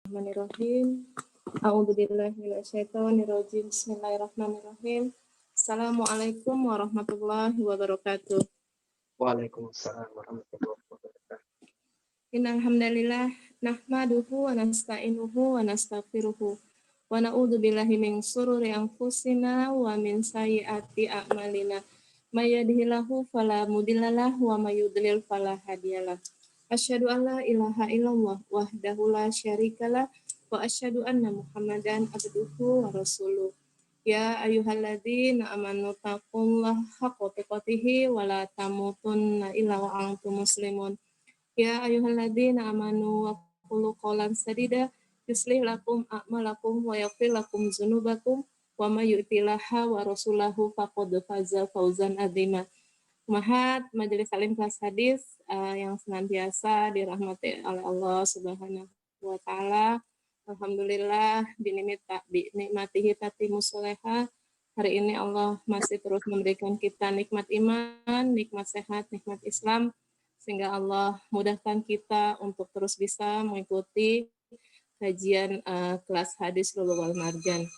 Bismillahirrahmanirrahim. A'udzubillahi minasyaitonirrajim. Bismillahirrahmanirrahim. Assalamualaikum warahmatullahi wabarakatuh. Waalaikumsalam warahmatullahi wabarakatuh. Innal hamdalillah nahmaduhu wa nasta'inuhu wa nastaghfiruhu wa na'udzubillahi min shururi anfusina wa min sayyiati a'malina. May yahdihillahu fala mudhillalah wa may yudlil fala hadiyalah. Asyhadu an la ilaha illallah wahdahu la syarikalah wa asyhadu anna Muhammadan abduhu wa rasuluh. Ya ayyuhalladzina amanu taqullaha haqqa tuqatih wa la tamutunna illa wa antum muslimun. Ya ayyuhalladzina amanu wa qulu qawlan sadida yuslih lakum a'malakum wa yaghfir lakum dzunubakum wa may yuti'illah wa rasulahu faqad faza fawzan adzima. Mahat Majelis Taklim Kelas Hadis yang senantiasa dirahmati oleh Allah Subhanahu wa taala. Alhamdulillah binikmatihi tatimus sholiha. Hari ini Allah masih terus memberikan kita nikmat iman, nikmat sehat, nikmat Islam, sehingga Allah mudahkan kita untuk terus bisa mengikuti kajian kelas hadis Lulu wal Marjan.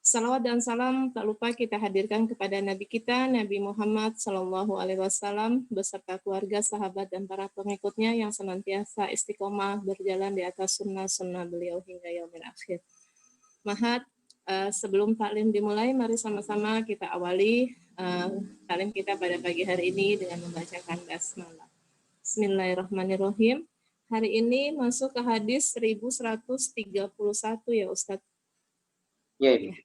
Salawat dan salam tak lupa kita hadirkan kepada Nabi kita, Nabi Muhammad Sallallahu Alaihi Wasallam, beserta keluarga, sahabat, dan para pengikutnya yang senantiasa istiqomah berjalan di atas sunnah-sunnah beliau hingga yaumil akhir. Mahat, sebelum taklim dimulai, mari sama-sama kita awali taklim kita pada pagi hari ini dengan membacakan basmalah. Bismillahirrahmanirrahim. Hari ini masuk ke hadis 1131 ya Ustadz. Ya, Ibu.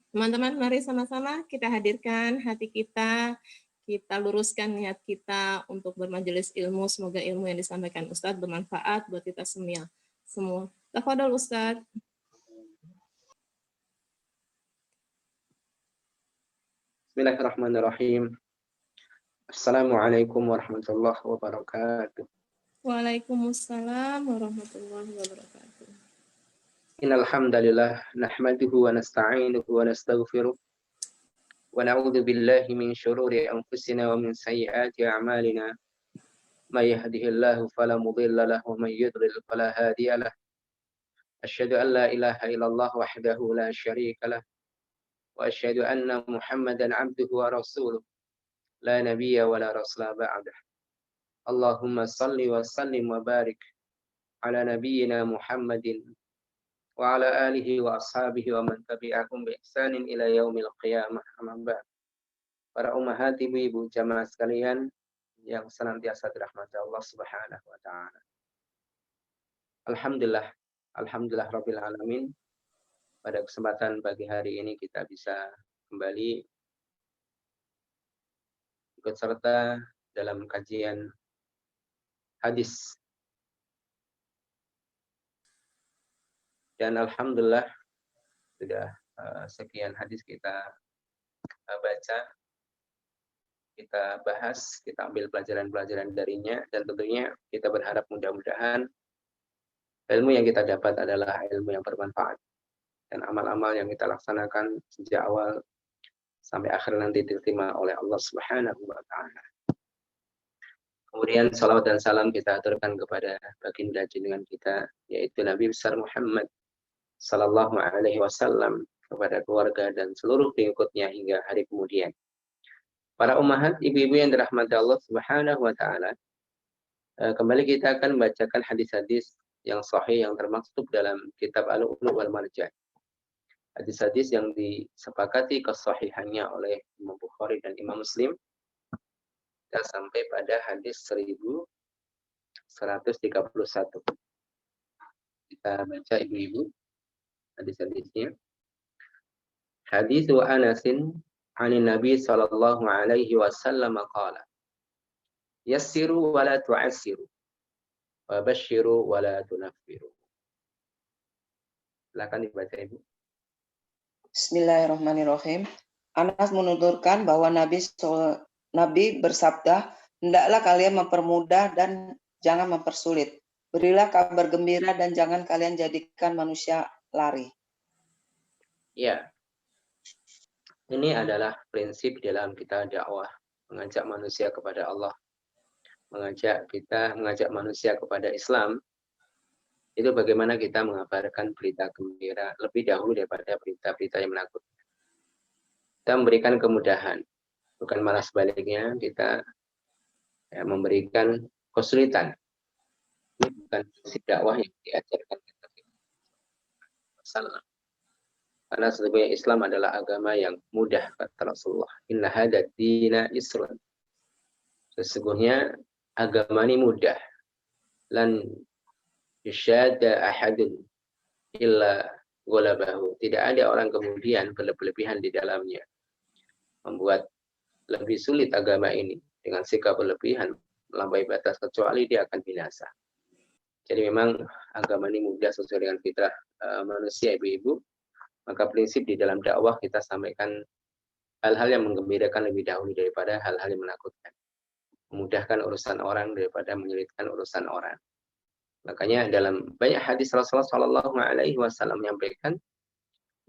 Teman-teman, mari sama-sama kita hadirkan hati kita luruskan niat kita untuk bermajelis ilmu. Semoga ilmu yang disampaikan Ustadz bermanfaat buat kita semua. Tafadhol Ustadz. Bismillahirrahmanirrahim. Assalamualaikum warahmatullahi wabarakatuh. Waalaikumsalam warahmatullahi wabarakatuh. Innal hamdalillah nahmaduhu wa nasta'inuhu wa nastaghfiruh wa na'udzu billahi min shururi anfusina wa min sayyiati a'malina. May yahdihillahu fala mudilla lahu wa may yudlil fala hadiya lahu. Asyhadu an la ilaha illallah wahdahu la syarika lah wa asyhadu anna Muhammadan 'abduhu wa rasuluh. La nabiyya wa la rasula ba'dah. Allahumma salli wa sallim wa barik ala nabiyyina Muhammadin wa ala alihi wa ashabihi wa man tabi'ahum bi ihsanin ila yaumil qiyamah. Amma ba'd. Para ummahat, ibu-ibu jamaah sekalian yang senantiasa dirahmati Allah Subhanahu wa taala. Alhamdulillah rabbil alamin. Pada kesempatan pagi hari ini kita bisa kembali ikut serta dalam kajian hadis. Dan alhamdulillah sudah sekian hadis kita baca, kita bahas, kita ambil pelajaran-pelajaran darinya, dan tentunya kita berharap mudah-mudahan ilmu yang kita dapat adalah ilmu yang bermanfaat, dan amal-amal yang kita laksanakan sejak awal sampai akhir nanti diterima oleh Allah Subhanahu wa taala. Kemudian salawat dan salam kita aturkan kepada baginda junjungan kita, yaitu Nabi besar Muhammad Sallallahu Alaihi Wasallam, kepada keluarga dan seluruh pengikutnya hingga hari kemudian. Para ummahat, ibu-ibu yang dirahmati Allah Subhanahu wa taala, kembali kita akan membacakan hadis-hadis yang sahih yang termaktub dalam kitab Al-Lu'lu' wal Marjan. Hadis-hadis yang disepakati kesahihannya oleh Imam Bukhari dan Imam Muslim. Kita sampai pada hadis 1131. Kita baca ibu-ibu hadis-hadisnya. Hadis Anasin 'anin Nabi sallallahu alaihi wasallam qala: Yassiru wa la tu'assiru wa basyiru wa la tunaffiru. Silakan dibaca Ibu. Bismillahirrahmanirrahim. Anas menuturkan bahwa Nabi bersabda, hendaklah kalian mempermudah dan jangan mempersulit. Berilah kabar gembira dan jangan kalian jadikan manusia lari. Ya, ini adalah prinsip dalam kita dakwah, mengajak manusia kepada Allah, mengajak manusia kepada Islam. Itu bagaimana kita mengabarkan berita gembira lebih dahulu daripada berita-berita yang menakutkan. Kita memberikan kemudahan, bukan malah sebaliknya kita memberikan kesulitan. Ini bukan prinsip dakwah yang diajarkan kita. Karena sebetulnya Islam adalah agama yang mudah, kata Rasulullah. Inna hadad dina yusrun. Sesungguhnya agama ini mudah. Lan yusyada ahadun illa ghalabahu. Tidak ada orang kemudian berlebihan di dalamnya. Membuat lebih sulit agama ini dengan sikap berlebihan melampaui batas, kecuali dia akan binasa. Jadi memang agama ini mudah sesuai dengan fitrah manusia, ibu-ibu. Maka prinsip di dalam dakwah kita sampaikan hal-hal yang menggembirakan lebih dahulu daripada hal-hal yang menakutkan. Memudahkan urusan orang daripada menyulitkan urusan orang. Makanya dalam banyak hadis Rasulullah Shallallahu Alaihi Wasallam menyampaikan,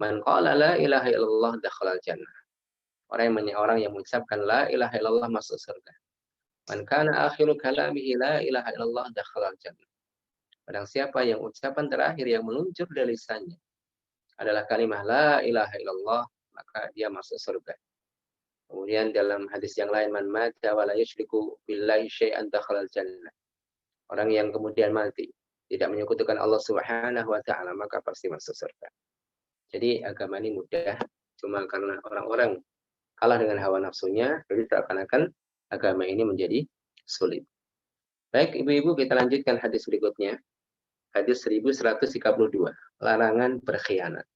man qala la ilaha illallah dakhalal jannah. Orang yang mengucapkan la ilaha illallah masuk surga. Man kana akhiru kalamihi la ilaha illallah dakhalal jannah. Barang siapa yang ucapan terakhir yang meluncur dari lisannya adalah kalimat la ilaha illallah, maka dia masuk surga. Kemudian dalam hadis yang lain, man mata wa la yusyriku billahi syai'an dakhalal jannah. Orang yang kemudian mati tidak menyekutukan Allah Subhanahu wa taala, maka pasti masuk surga. Jadi agama ini mudah, cuma karena orang-orang kalah dengan hawa nafsunya, jadi seakan-akan agama ini menjadi sulit. Baik, ibu-ibu, kita lanjutkan hadis berikutnya. Hadis 1132, larangan berkhianat.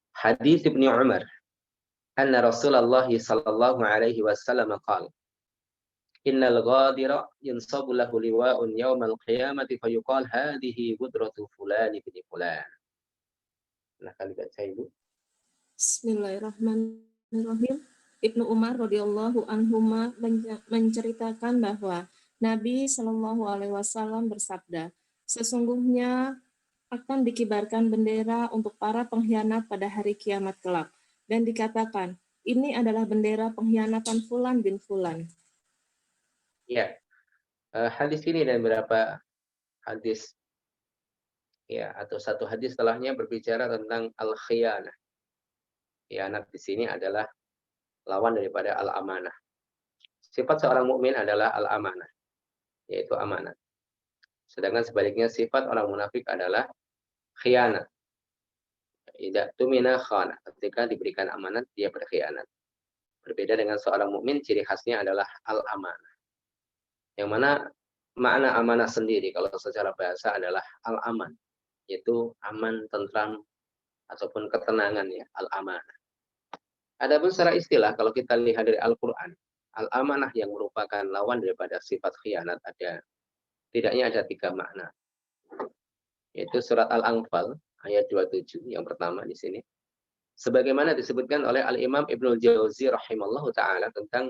Hadis Ibnu Umar, anna Rasulullah sallallahu alaihi wasallam qala, innal ghadira yunsabu lahu liwa'un yawmal qiyamati fayuqal hadhihi gudratu fulan bin fulan. Nah, kali baca ibu. Bismillahirrahmanirrahim. Ibnu Umar radhiyallahu anhuma menceritakan bahwa Nabi Shallallahu alaihi wasallam bersabda, sesungguhnya akan dikibarkan bendera untuk para pengkhianat pada hari kiamat kelak, dan dikatakan, ini adalah bendera pengkhianatan Fulan bin Fulan. Ya, hadis ini dan beberapa hadis ya atau satu hadis setelahnya berbicara tentang al-khiyanah. Khianat di sini adalah lawan daripada al-amanah. Sifat seorang mukmin adalah al-amanah, yaitu amanat. Sedangkan sebaliknya sifat orang munafik adalah khianat. Idza tumina khana, ketika diberikan amanat dia berkhianat. Berbeda dengan seorang mukmin, ciri khasnya adalah al-amanah. Yang mana makna amanah sendiri kalau secara bahasa adalah al-aman, yaitu aman, tentram ataupun ketenangan, ya, al-amanah. Adapun secara istilah kalau kita lihat dari Al-Qur'an, al-amanah yang merupakan lawan daripada sifat khianat tidaknya ada 3 makna. Yaitu surat Al-Anfal ayat 27 yang pertama di sini. Sebagaimana disebutkan oleh Al-Imam Ibnul Jauzi rahimallahu taala tentang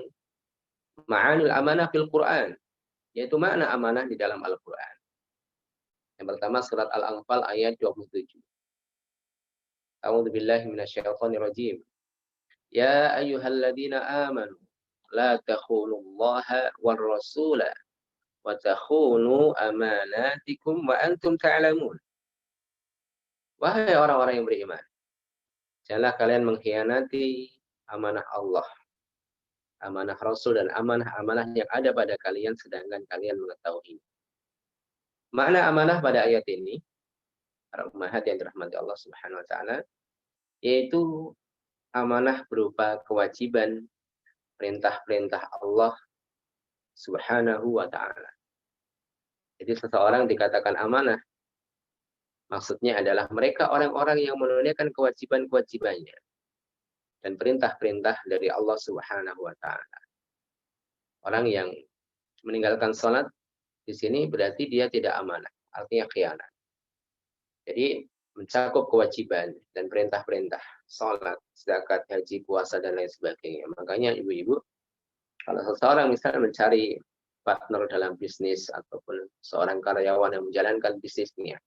ma'anil amanah fil Qur'an, yaitu makna amanah di dalam Al-Qur'an. Yang pertama surat Al-Anfal ayat 27. A'udzu billahi minasyaitonir rajim. Ya ayyuhalladzina amanu la takhunullaha war rasula wa takhunu amanatikum wa antum ta'lamun. Wahai orang-orang yang beriman, janganlah kalian mengkhianati amanah Allah, amanah Rasul, dan amanah-amanah yang ada pada kalian sedangkan kalian mengetahui. Makna amanah pada ayat ini, para ummahat yang dirahmati Allah Subhanahu wa taala, yaitu amanah berupa kewajiban perintah-perintah Allah Subhanahu wa taala. Jadi seseorang dikatakan amanah, maksudnya adalah mereka orang-orang yang menunaikan kewajiban-kewajibannya dan perintah-perintah dari Allah Subhanahu wa taala. Orang yang meninggalkan salat di sini berarti dia tidak amanah, artinya khianat. Jadi mencakup kewajiban dan perintah-perintah salat, zakat, haji, puasa dan lain sebagainya. Makanya ibu-ibu, kalau seseorang misalnya mencari partner dalam bisnis ataupun seorang karyawan yang menjalankan bisnisnya,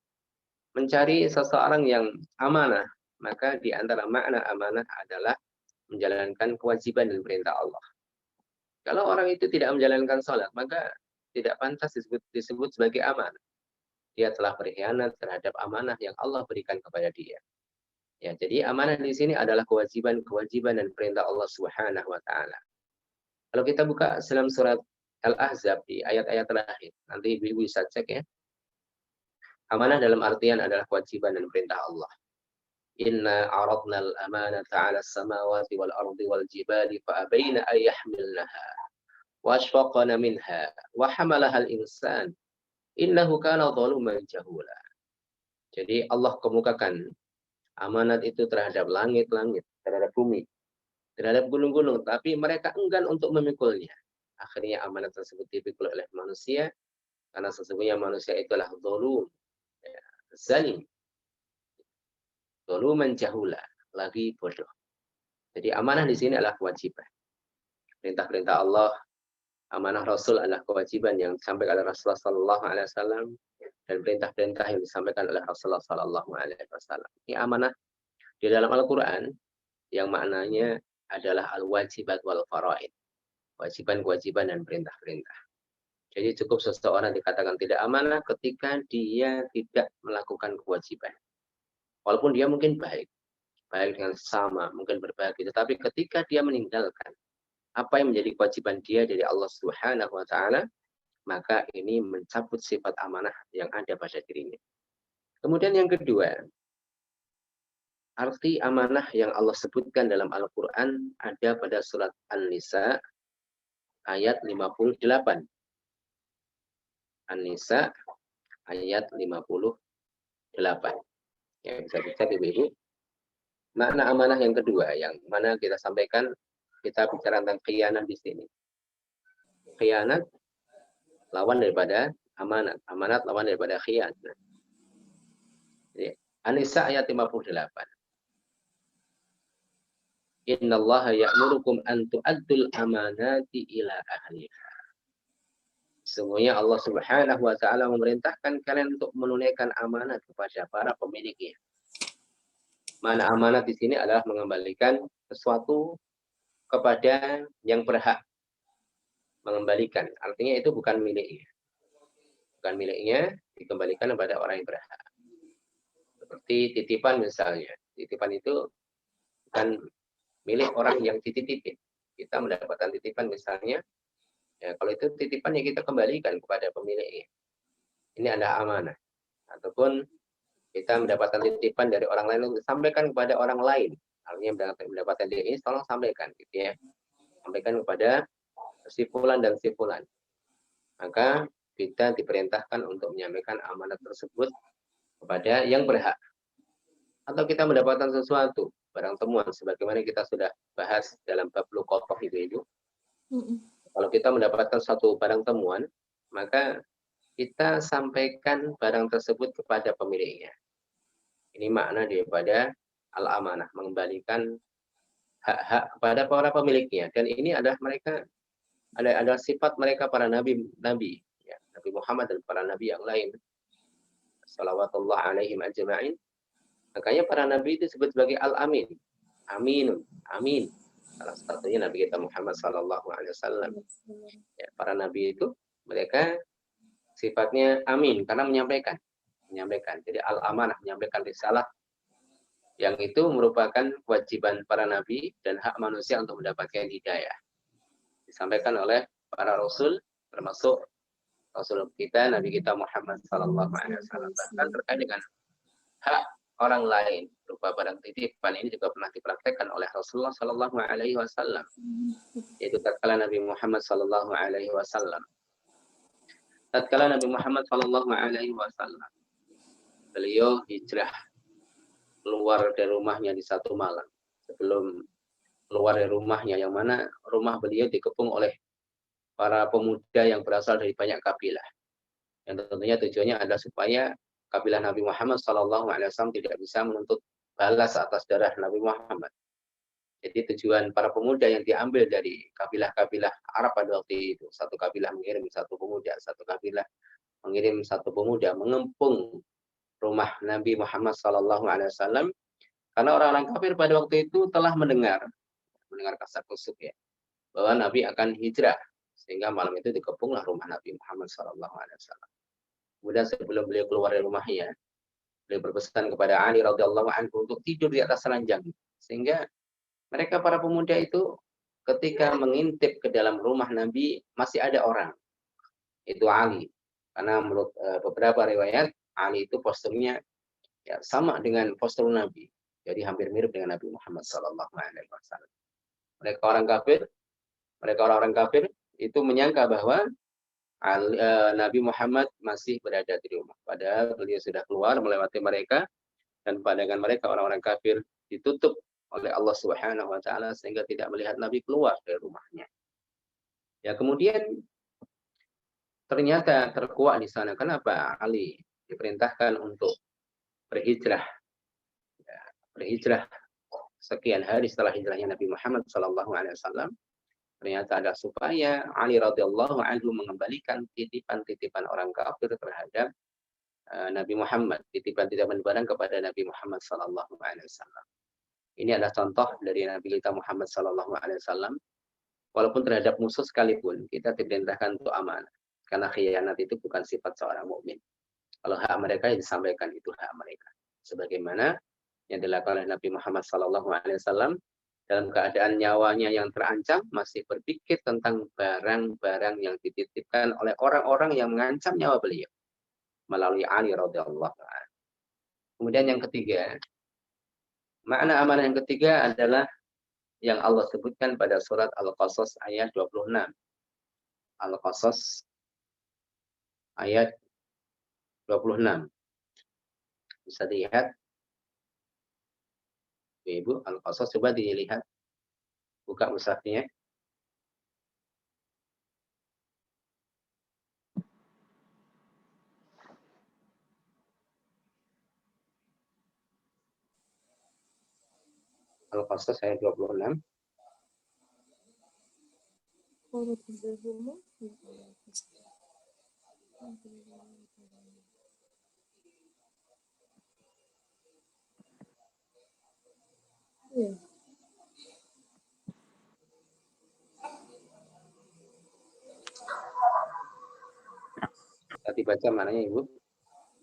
mencari seseorang yang amanah, maka di antara makna amanah adalah menjalankan kewajiban dan perintah Allah. Kalau orang itu tidak menjalankan salat, maka tidak pantas disebut sebagai amanah. dia telah berkhianat terhadap amanah yang Allah berikan kepada dia. Ya, jadi amanah di sini adalah kewajiban dan perintah Allah Subhanahu wa taala. Kalau kita buka dalam surat Al-Ahzab di ayat-ayat terakhir, nanti ibu-ibu bisa cek ya. Amanah dalam artian adalah kewajiban dan perintah Allah. Inna aradna al-amanata 'ala as-samawati wal ardi wal jibali fa abaina ay yahmilnaha wa ashfaqna minha wa hamalaha al-insan innahu kana zaluman jahula. Jadi Allah kemukakan amanat itu terhadap langit-langit, terhadap bumi, terhadap gunung-gunung, tapi mereka enggan untuk memikulnya. Akhirnya amanat tersebut dipikul oleh manusia, karena sesungguhnya manusia itulah zalum, ya, zalim, zaluman jahula, lagi bodoh. Jadi amanah di sini adalah kewajiban. Perintah-perintah Allah, amanah Rasul adalah kewajiban yang disampaikan oleh Rasulullah Sallallahu Alaihi Wasallam, dan perintah-perintah yang disampaikan oleh Rasulullah Sallallahu Alaihi Wasallam. Ini amanah di dalam Al-Quran yang maknanya adalah al-wajibat wal faraid. Kewajiban-kewajiban dan perintah-perintah. Jadi cukup seseorang dikatakan tidak amanah ketika dia tidak melakukan kewajiban. Walaupun dia mungkin baik dengan sesama, mungkin berbagi, tetapi ketika dia meninggalkan apa yang menjadi kewajiban dia dari Allah Subhanahu wa taala, maka ini mencabut sifat amanah yang ada pada dirinya. Kemudian yang kedua, arti amanah yang Allah sebutkan dalam Al-Quran ada pada surat An-Nisa ayat 58. An-Nisa ayat 58. Ya, bisa dicek ibu-ibu. Makna amanah yang kedua yang mana kita sampaikan, kita bicara tentang khianat di sini. Khianat lawan daripada amanat. Amanat lawan daripada khianat. Jadi, An-Nisa ayat 58. Innallaha ya'murukum an tu'addul amanati ila ahliha. Sesungguhnya Allah Subhanahu wa taala memerintahkan kalian untuk menunaikan amanat kepada para pemiliknya. Mana amanat di sini adalah mengembalikan sesuatu kepada yang berhak. Mengembalikan, artinya itu bukan miliknya. Bukan miliknya, dikembalikan kepada orang yang berhak. Seperti titipan misalnya. Titipan itu bukan milik orang yang dititipin. Kita mendapatkan titipan misalnya, ya, kalau itu titipan yang kita kembalikan kepada pemiliknya. Ini adalah amanah. Ataupun kita mendapatkan titipan dari orang lain untuk sampaikan kepada orang lain. Artinya mendapatkan dia ini, tolong sampaikan, gitu ya. Sampaikan kepada si fulan dan si fulan. Maka kita diperintahkan untuk menyampaikan amanat tersebut kepada yang berhak. Atau kita mendapatkan sesuatu, barang temuan, sebagaimana kita sudah bahas dalam bab luqatah itu. Kalau kita mendapatkan satu barang temuan, maka kita sampaikan barang tersebut kepada pemiliknya. Ini makna daripada al-amanah, mengembalikan hak-hak kepada para pemiliknya. Dan ini adalah mereka, ada sifat mereka para nabi, ya, Nabi Muhammad dan para nabi yang lain. Salawatullah alaihim ajma'in. Makanya para nabi itu disebut sebagai al-amin. Aminun, amin. Salah satunya Nabi kita Muhammad Sallallahu Alaihi Wasallam. Ya, para nabi itu mereka sifatnya amin karena menyampaikan. Jadi al-amanah, menyampaikan risalah yang itu merupakan kewajiban para nabi dan hak manusia untuk mendapatkan hidayah. Disampaikan oleh para rasul, termasuk rasul kita, Nabi kita Muhammad Sallallahu Alaihi Wasallam. Bahkan terkait dengan hak orang lain berupa barang titipan ini juga pernah dipraktekkan oleh Rasulullah Sallallahu Alaihi Wasallam. Yaitu tatkala Nabi Muhammad Sallallahu Alaihi Wasallam. Tatkala Nabi Muhammad Sallallahu Alaihi Wasallam beliau hijrah keluar dari rumahnya di satu malam sebelum keluar dari rumahnya, yang mana rumah beliau dikepung oleh para pemuda yang berasal dari banyak kabilah. Yang tentunya tujuannya adalah supaya kabilah Nabi Muhammad SAW tidak bisa menuntut balas atas darah Nabi Muhammad. Jadi tujuan para pemuda yang diambil dari kabilah-kabilah Arab pada waktu itu, satu kabilah mengirim satu pemuda, satu kabilah mengirim satu pemuda mengepung rumah Nabi Muhammad SAW, karena orang-orang kafir pada waktu itu telah mendengar kasak-kusuk ya, bahwa Nabi akan hijrah, sehingga malam itu dikepunglah rumah Nabi Muhammad SAW. Kemudian sebelum beliau keluar dari rumahnya, beliau berpesan kepada Ali radhiyallahu anhu untuk tidur di atas ranjang. Sehingga mereka para pemuda itu ketika mengintip ke dalam rumah Nabi masih ada orang. Itu Ali. Karena menurut beberapa riwayat, Ali itu posturnya ya, sama dengan postur Nabi. Jadi hampir mirip dengan Nabi Muhammad SAW. Mereka orang-orang kafir itu menyangka bahwa Nabi Muhammad masih berada di rumah. Padahal beliau sudah keluar melewati mereka, dan pandangan mereka orang-orang kafir ditutup oleh Allah Subhanahu wa taala sehingga tidak melihat Nabi keluar dari rumahnya. Ya, kemudian ternyata terkuak di sana. Kenapa Ali diperintahkan untuk berhijrah? Ya, berhijrah sekian hari setelah hijrahnya Nabi Muhammad SAW. Ternyata ada supaya Ali radhiyallahu anhu mengembalikan titipan-titipan orang kafir terhadap Nabi Muhammad, titipan-titipan barang kepada Nabi Muhammad SAW. Ini adalah contoh dari Nabi kita Muhammad SAW. Walaupun terhadap musuh sekalipun, kita diperintahkan untuk amanah. Karena khianat itu bukan sifat seorang mukmin. Kalau hak mereka yang disampaikan itu hak mereka. Sebagaimana yang dilakukan oleh Nabi Muhammad SAW, dalam keadaan nyawanya yang terancam, masih berpikir tentang barang-barang yang dititipkan oleh orang-orang yang mengancam nyawa beliau melalui Ali radhiyallahu anhu. Kemudian yang ketiga, makna amanah yang ketiga adalah yang Allah sebutkan pada surat Al-Qasas ayat 26. Al-Qasas ayat 26. Bisa dilihat Ibu, Al-Qasas, coba dilihat. Buka mushafnya. Al-Qasas ayat 26. Iya. Tadi baca mananya Ibu?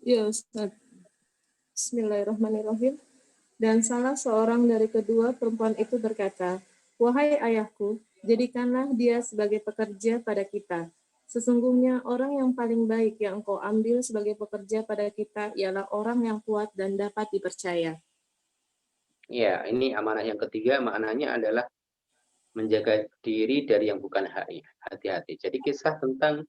Ya, Ustaz. Bismillahirrahmanirrahim. Dan salah seorang dari kedua perempuan itu berkata, "Wahai ayahku, jadikanlah dia sebagai pekerja pada kita. Sesungguhnya orang yang paling baik yang engkau ambil sebagai pekerja pada kita ialah orang yang kuat dan dapat dipercaya." Ya, ini amanah yang ketiga, maknanya adalah menjaga diri dari yang bukan haknya. Hati-hati. Jadi kisah tentang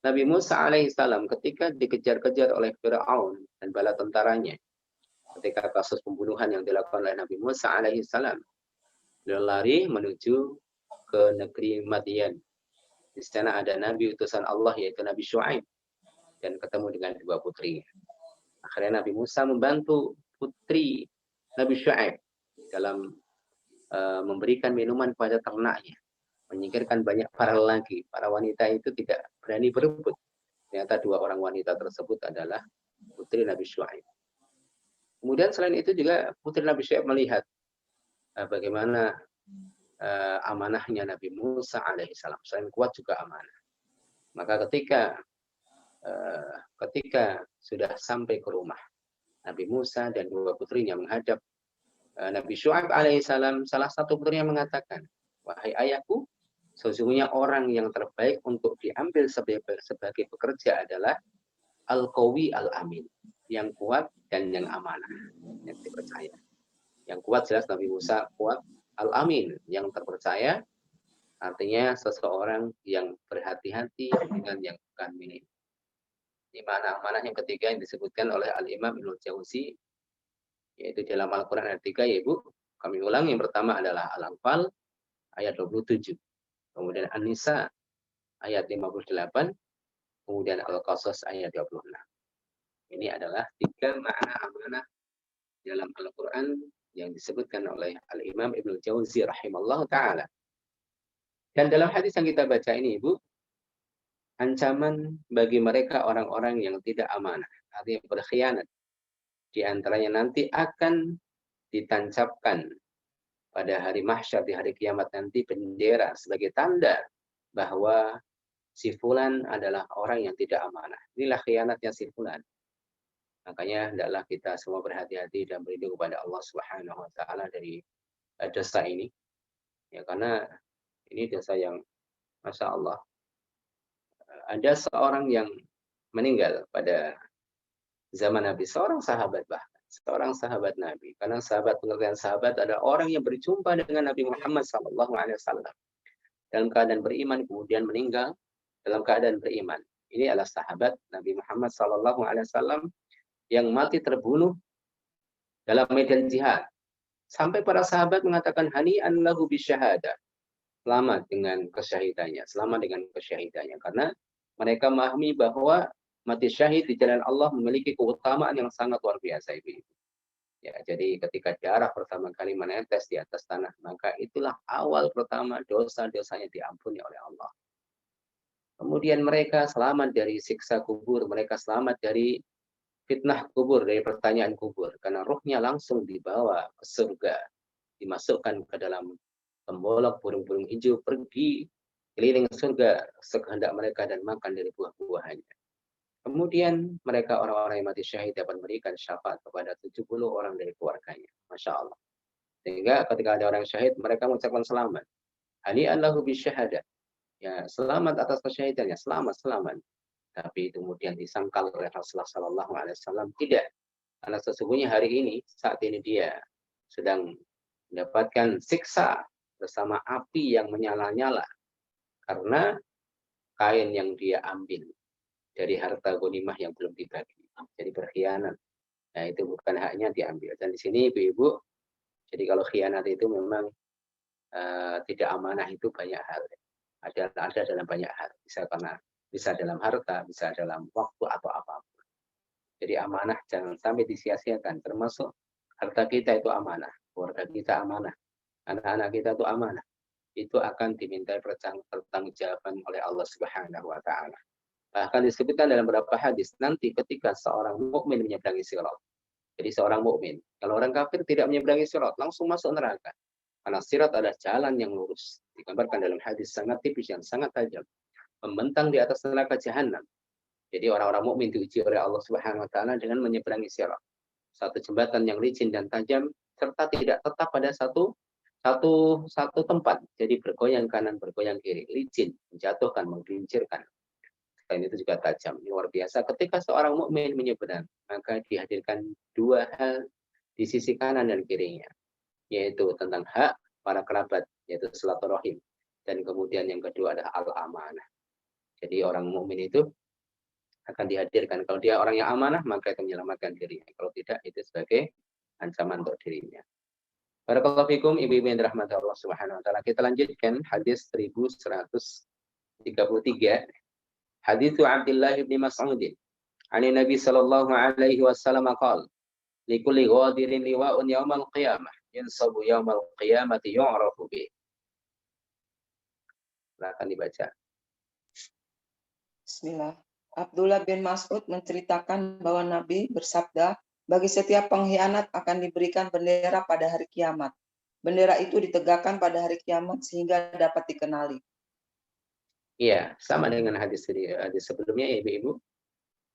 Nabi Musa alaihissalam ketika dikejar-kejar oleh Fir'aun dan bala tentaranya. Ketika kasus pembunuhan yang dilakukan oleh Nabi Musa alaihissalam, beliau lari menuju ke negeri Madian. Di sana ada Nabi utusan Allah yaitu Nabi Syuaib dan ketemu dengan dua putri. Akhirnya Nabi Musa membantu putri Nabi Syuaib dalam memberikan minuman pada ternaknya, menyingkirkan banyak para lelaki. Para wanita itu tidak berani berebut. Ternyata dua orang wanita tersebut adalah putri Nabi Syuaib. Kemudian selain itu juga putri Nabi Syuaib melihat bagaimana amanahnya Nabi Musa alaihissalam. Selain kuat juga amanah. Maka ketika sudah sampai ke rumah Nabi Musa dan dua putrinya menghadap Nabi Syuaib alaihissalam, salah satu putrinya mengatakan, "Wahai ayahku, sesungguhnya orang yang terbaik untuk diambil sebagai pekerja adalah al-qawi al-amin, yang kuat dan yang amanah, yang dipercaya." Yang kuat jelas Nabi Musa kuat, al-amin, yang terpercaya, artinya seseorang yang berhati-hati dengan yang bukan milik. Di mana amanah yang ketiga yang disebutkan oleh Al-Imam Ibnu Jauzi, yaitu dalam Al-Quran ayat 3, ya Ibu. Kami ulang, yang pertama adalah Al-Anfal ayat 27. Kemudian An-Nisa ayat 58. Kemudian Al-Qasas ayat 26. Ini adalah tiga makna amanah dalam Al-Quran yang disebutkan oleh Al-Imam Ibnu Jauzi rahimahullah ta'ala. Dan dalam hadis yang kita baca ini, Ibu, ancaman bagi mereka orang-orang yang tidak amanah, artinya berkhianat, di antaranya nanti akan ditancapkan pada hari mahsyar, di hari kiamat nanti, bendera sebagai tanda bahwa si fulan adalah orang yang tidak amanah. Inilah khianatnya si fulan. Makanya hendaklah kita semua berhati-hati dan berlindung kepada Allah Subhanahu wa taala dari dosa ini. Ya, karena ini dosa yang Masya Allah. Ada seorang yang meninggal pada zaman Nabi, seorang sahabat bahkan, seorang sahabat Nabi. Karena sahabat, pengertian sahabat adalah orang yang berjumpa dengan Nabi Muhammad SAW dalam keadaan beriman, kemudian meninggal dalam keadaan beriman. Ini adalah sahabat Nabi Muhammad SAW yang mati terbunuh dalam medan jihad. Sampai para sahabat mengatakan hani'an lahu bisyahada. Selamat dengan kesyahidannya, selamat dengan kesyahidannya. Karena mereka memahami bahwa mati syahid di jalan Allah memiliki keutamaan yang sangat luar biasa. Ya, jadi ketika darah pertama kali menetes di atas tanah, maka itulah awal pertama dosa-dosanya diampuni oleh Allah. Kemudian mereka selamat dari siksa kubur, mereka selamat dari fitnah kubur, dari pertanyaan kubur. Karena ruhnya langsung dibawa ke surga, dimasukkan ke dalam pembolok burung-burung hijau, pergi keliling surga sekehendak mereka dan makan dari buah-buahannya. Kemudian mereka orang-orang yang mati syahid dapat memberikan syafaat kepada 70 orang dari keluarganya. Masya Allah. Sehingga ketika ada orang syahid, mereka mengucapkan selamat. Hani'an lahu bisyahada. Ya, selamat atas kesyahidannya, selamat. Tapi kemudian disangkal oleh Rasulullah SAW, tidak. Karena sesungguhnya hari ini, saat ini dia sedang mendapatkan siksa bersama api yang menyala-nyala. Karena kain yang dia ambil dari harta ghanimah yang belum dibagi. Jadi berkhianat. Nah, itu bukan haknya diambil. Dan di sini ibu-ibu, jadi kalau khianat itu memang tidak amanah itu banyak hal. Ada dalam banyak hal. Bisa dalam harta, bisa dalam waktu atau apapun. Jadi amanah jangan sampai disia-siakan. Termasuk harta kita itu amanah, keluarga kita amanah, anak-anak kita itu amanah. Itu akan dimintai pertanggungjawaban oleh Allah Subhanahu wa taala. Bahkan disebutkan dalam beberapa hadis, nanti ketika seorang mukmin menyeberangi sirat. Jadi seorang mukmin, kalau orang kafir tidak menyeberangi sirat, langsung masuk neraka. Karena sirat adalah jalan yang lurus. Digambarkan dalam hadis sangat tipis yang sangat tajam, membentang di atas neraka jahanam. Jadi orang-orang mukmin diuji oleh Allah Subhanahu wa taala dengan menyeberangi sirat. Satu jembatan yang licin dan tajam serta tidak tetap pada satu tempat. Jadi bergoyang kanan, bergoyang kiri, licin, menjatuhkan, menggelincirkan. Selain itu juga tajam. Ini luar biasa. Ketika seorang mukmin menyeberang, maka dihadirkan dua hal di sisi kanan dan kirinya, yaitu tentang hak para kerabat, yaitu silaturahim, dan kemudian yang kedua adalah al-amanah. Jadi orang mukmin itu akan dihadirkan. Kalau dia orang yang amanah, maka itu menyelamatkan dirinya. Kalau tidak, itu sebagai ancaman untuk dirinya. Barakallahu fikum, ibu-ibu yang dirahmati Allah Subhanahu wa taala. Kita lanjutkan hadis 1133. Hadits Abdullah bin Mas'ud. Ani Nabi sallallahu alaihi wasallam qala: "Likulli ghadirin liwa'un yaumal qiyamah, yansabu yaumal qiyamati yu'rafu bih." Silakan dibaca. Bismillah. Abdullah bin Mas'ud menceritakan bahwa Nabi bersabda, bagi setiap pengkhianat akan diberikan bendera pada hari kiamat. Bendera itu ditegakkan pada hari kiamat sehingga dapat dikenali. Iya, sama dengan hadis sebelumnya ya ibu-ibu.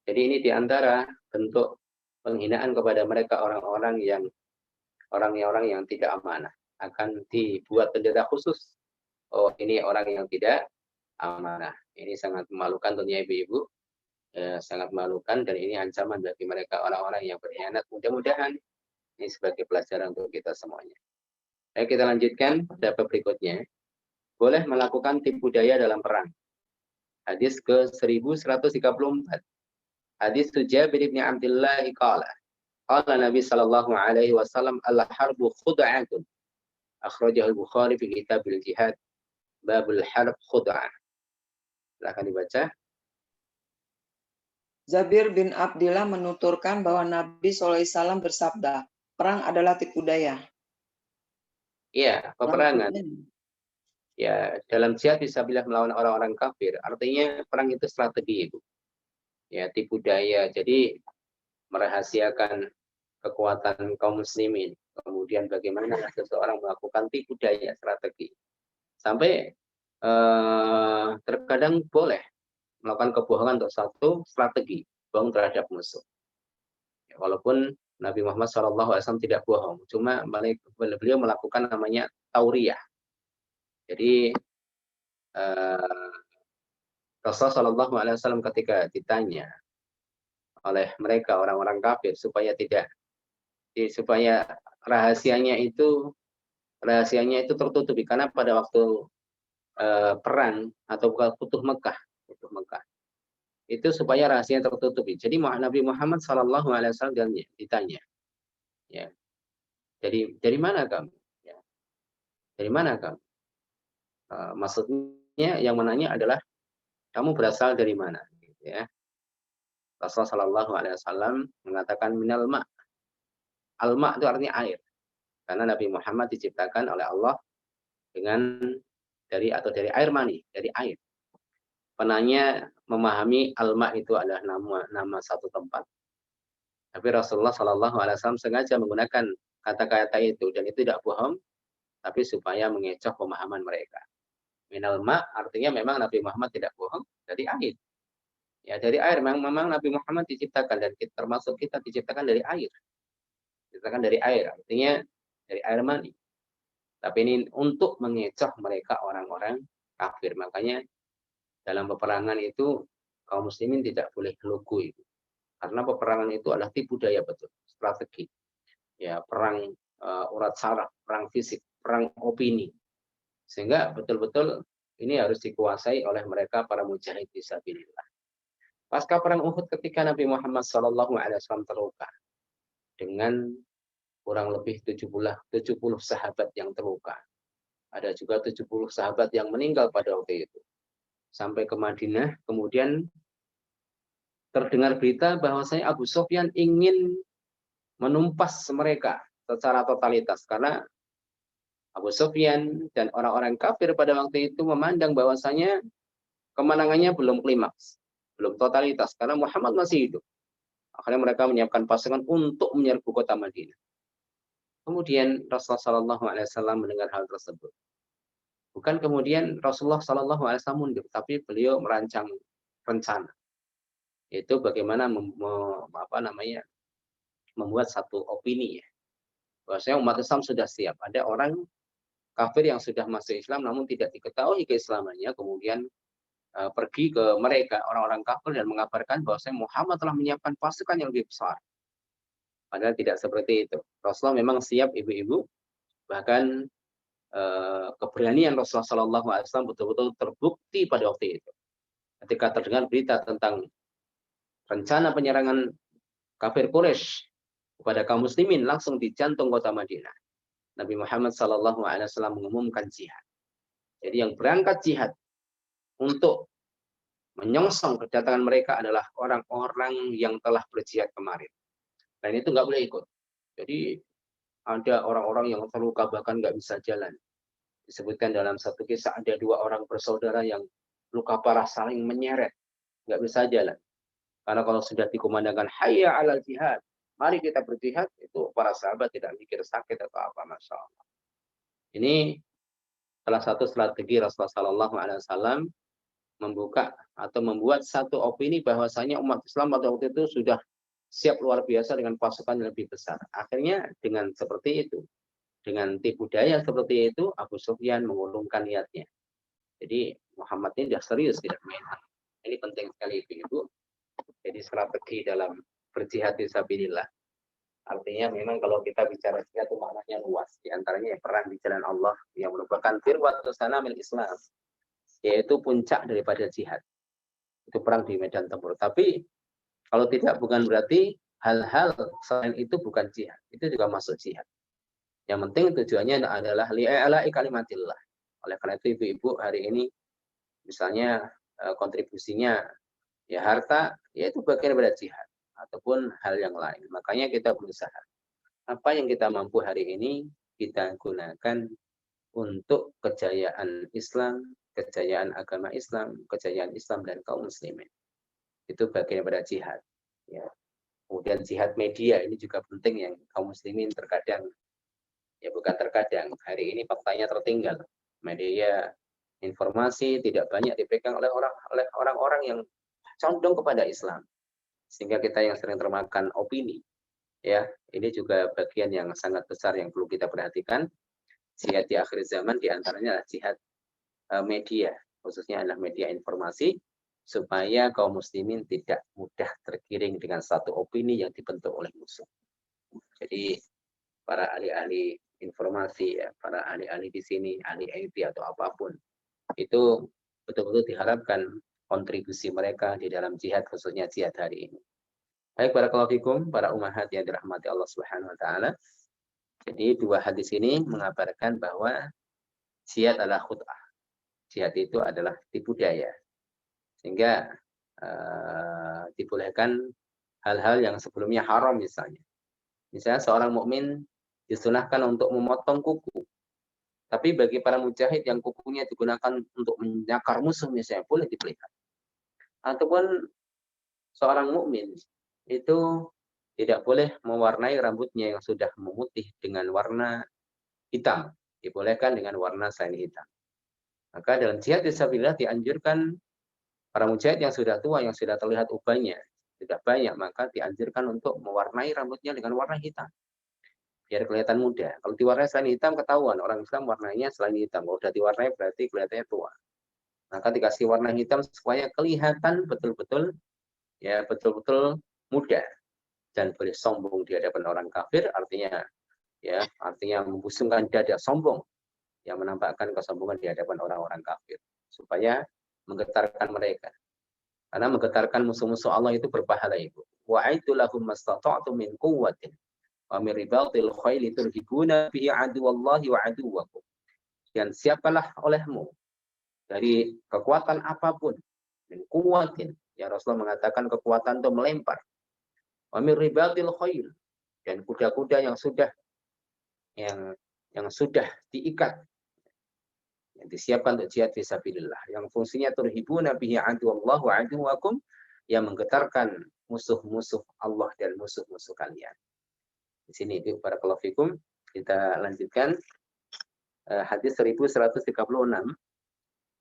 Jadi ini diantara bentuk penghinaan kepada mereka orang-orang yang tidak amanah. Akan dibuat bendera khusus. Oh, ini orang yang tidak amanah. Ini sangat memalukan tentunya ibu-ibu. Sangat memalukan dan ini ancaman bagi mereka orang-orang yang berkhianat. Mudah-mudahan ini sebagai pelajaran untuk kita semuanya. Baik, kita lanjutkan pada berikutnya. Boleh melakukan tipu daya dalam perang. Hadis ke-1134. Hadis Jabir bin Abdullah qala Nabi sallallahu alaihi wasallam al-harbu khud'atun. Akhrajahu al-Bukhari fi Kitabil Jihad. Babul harb khud'ah. Silakan dibaca. Jabir bin Abdullah menuturkan bahwa Nabi SAW bersabda, perang adalah tipu daya. Iya, peperangan. Ya, dalam jihad bisa bila melawan orang-orang kafir. Artinya perang itu strategi, Ibu. Ya, tipu daya. Jadi merahasiakan kekuatan kaum muslimin. Kemudian bagaimana seseorang melakukan tipu daya strategi. Sampai terkadang boleh melakukan kebohongan untuk satu strategi bohong terhadap musuh. Ya, walaupun Nabi Muhammad SAW tidak bohong, cuma beliau melakukan namanya tauriyah. Jadi Rasulullah SAW ketika ditanya oleh mereka orang-orang kafir supaya rahasianya itu tertutupi, karena pada waktu perang atau Futuh Mekah itu supaya rahasianya tertutupi. Jadi Nabi Muhammad SAW ditanya, ya, dari mana kamu? Ya, dari mana kamu? Maksudnya yang menanya adalah kamu berasal dari mana? Ya. Rasulullah SAW mengatakan minal ma. Al-ma itu artinya air. Karena Nabi Muhammad diciptakan oleh Allah dari air mani, dari air. Penanya memahami al-ma itu adalah nama satu tempat. Tapi Rasulullah SAW sengaja menggunakan kata-kata itu, dan itu tidak bohong, tapi supaya mengecoh pemahaman mereka. Minal ma artinya memang Nabi Muhammad tidak bohong, dari air. Ya, dari air memang Nabi Muhammad diciptakan, dan termasuk kita diciptakan dari air. Diciptakan dari air, artinya dari air mani. Tapi ini untuk mengecoh mereka orang-orang kafir. Makanya dalam peperangan itu kaum muslimin tidak boleh lugu itu. Karena peperangan itu adalah tipu daya betul, strategi. Ya, perang urat saraf, perang fisik, perang opini. Sehingga betul-betul ini harus dikuasai oleh mereka para mujahid fisabilillah. Pasca perang Uhud ketika Nabi Muhammad SAW terluka dengan kurang lebih 70 sahabat yang terluka. Ada juga 70 sahabat yang meninggal pada waktu itu. Sampai ke Madinah, kemudian terdengar berita bahwasanya Abu Sufyan ingin menumpas mereka secara totalitas. Karena Abu Sufyan dan orang-orang kafir pada waktu itu memandang bahwasanya kemenangannya belum klimaks, belum totalitas, karena Muhammad masih hidup. Akhirnya mereka menyiapkan pasukan untuk menyerbu kota Madinah. Kemudian Rasulullah SAW mendengar hal tersebut. Bukan kemudian Rasulullah SAW mundur, tapi beliau merancang rencana. Itu bagaimana membuat satu opini, ya. Bahwasanya umat Islam sudah siap. Ada orang kafir yang sudah masuk Islam namun tidak diketahui keislamannya, kemudian pergi ke mereka orang-orang kafir dan mengabarkan bahwasanya Muhammad telah menyiapkan pasukan yang lebih besar. Padahal tidak seperti itu. Rasulullah memang siap, ibu-ibu. Bahkan keberanian Rasulullah SAW betul-betul terbukti pada waktu itu. Ketika terdengar berita tentang rencana penyerangan kafir Quraisy kepada kaum muslimin langsung di jantung kota Madinah, Nabi Muhammad SAW mengumumkan jihad. Jadi yang berangkat jihad untuk menyongsong kedatangan mereka adalah orang-orang yang telah berjihad kemarin. Dan itu nggak boleh ikut. Jadi ada orang-orang yang terluka bahkan nggak bisa jalan. Disebutkan dalam satu kisah ada 2 orang bersaudara yang luka parah saling menyeret, nggak bisa jalan. Karena kalau sudah dikumandangkan hayya 'alal jihad, mari kita berjihad, itu para sahabat tidak mikir sakit atau apa, masya Allah. Ini salah satu strategi Rasulullah SAW membuka atau membuat satu opini bahwasanya umat Islam pada waktu itu sudah siap luar biasa dengan pasukan yang lebih besar. Akhirnya dengan seperti itu, dengan tipu daya seperti itu, Abu Sufyan mengurungkan niatnya. Jadi Muhammad ini sudah serius, tidak main. Ini penting sekali, ibu. Jadi strategi dalam berjihad fisabilillah. Artinya memang kalau kita bicara jihad itu maknanya luas. Di antaranya perang di jalan Allah yang merupakan firwatus sanamil Islam, yaitu puncak daripada jihad. Itu perang di medan tempur. Tapi kalau tidak, bukan berarti hal-hal selain itu bukan jihad. Itu juga masuk jihad. Yang penting tujuannya adalah li'a'la'i kalimatillah. Oleh karena itu ibu-ibu hari ini misalnya kontribusinya ya harta, yaitu bagian daripada jihad ataupun hal yang lain. Makanya kita berusaha. Apa yang kita mampu hari ini kita gunakan untuk kejayaan Islam, kejayaan agama Islam, kejayaan Islam dan kaum muslimin. Itu bagian daripada jihad. Ya. Kemudian jihad media ini juga penting, yang kaum muslimin terkadang, ya bukan terkadang, hari ini faktanya tertinggal. Media informasi tidak banyak dipegang oleh orang-orang yang condong kepada Islam, sehingga kita yang sering termakan opini. Ya, ini juga bagian yang sangat besar yang perlu kita perhatikan. Jihad di akhir zaman diantaranya adalah jihad media, khususnya adalah media informasi, supaya kaum muslimin tidak mudah tergiring dengan satu opini yang dibentuk oleh musuh. Jadi para ahli-ahli informasi, ya, para ahli-ahli di sini, ahli IT atau apapun, itu betul-betul diharapkan kontribusi mereka di dalam jihad, khususnya jihad hari ini. Baik, barakallahu fikum, para ummahat yang dirahmati Allah Subhanahu wa taala. Jadi dua hadis ini mengabarkan bahwa jihad adalah khut'ah. Jihad itu adalah tipu daya. Sehingga dibolehkan hal-hal yang sebelumnya haram misalnya. Misalnya seorang mukmin disunahkan untuk memotong kuku. Tapi bagi para mujahid yang kukunya digunakan untuk menyakar musuh misalnya, boleh dipelihara. Ataupun seorang mukmin itu tidak boleh mewarnai rambutnya yang sudah memutih dengan warna hitam. Dibolehkan dengan warna selain hitam. Maka dalam jihad fisabilillah dianjurkan para mujahid yang sudah tua, yang sudah terlihat ubahnya, sudah banyak, maka dianjurkan untuk mewarnai rambutnya dengan warna hitam. Biar kelihatan muda. Kalau diwarnai selain hitam, ketahuan orang Islam warnanya selain hitam. Kalau sudah diwarnai berarti kelihatannya tua. Maka dikasih warna hitam supaya kelihatan betul-betul, ya, betul-betul muda. Dan boleh sombong di hadapan orang kafir, artinya membusungkan dada sombong, yang menampakkan kesombongan di hadapan orang-orang kafir, supaya menggetarkan mereka. Karena menggetarkan musuh-musuh Allah itu berpahala, Ibu. Wa'aitu lahum mastata'tu min quwwatin wa min ribatil khayli turhibuna bihi aduwallahi wa aduwakum. Dan siapalah olehmu dari kekuatan apapun, min quwwatin, ya Rasulullah mengatakan kekuatan itu melempar. Wa min ribatil khayl, dan kuda-kuda yang sudah diikat, yang disiapkan untuk jihad fisabilillah, yang fungsinya turhibuna bihi aduwallahu wa aduwakum, yang menggetarkan musuh-musuh Allah dan musuh-musuh kalian. Di sini itu barakallahu fikum, kita lanjutkan hadis 1136.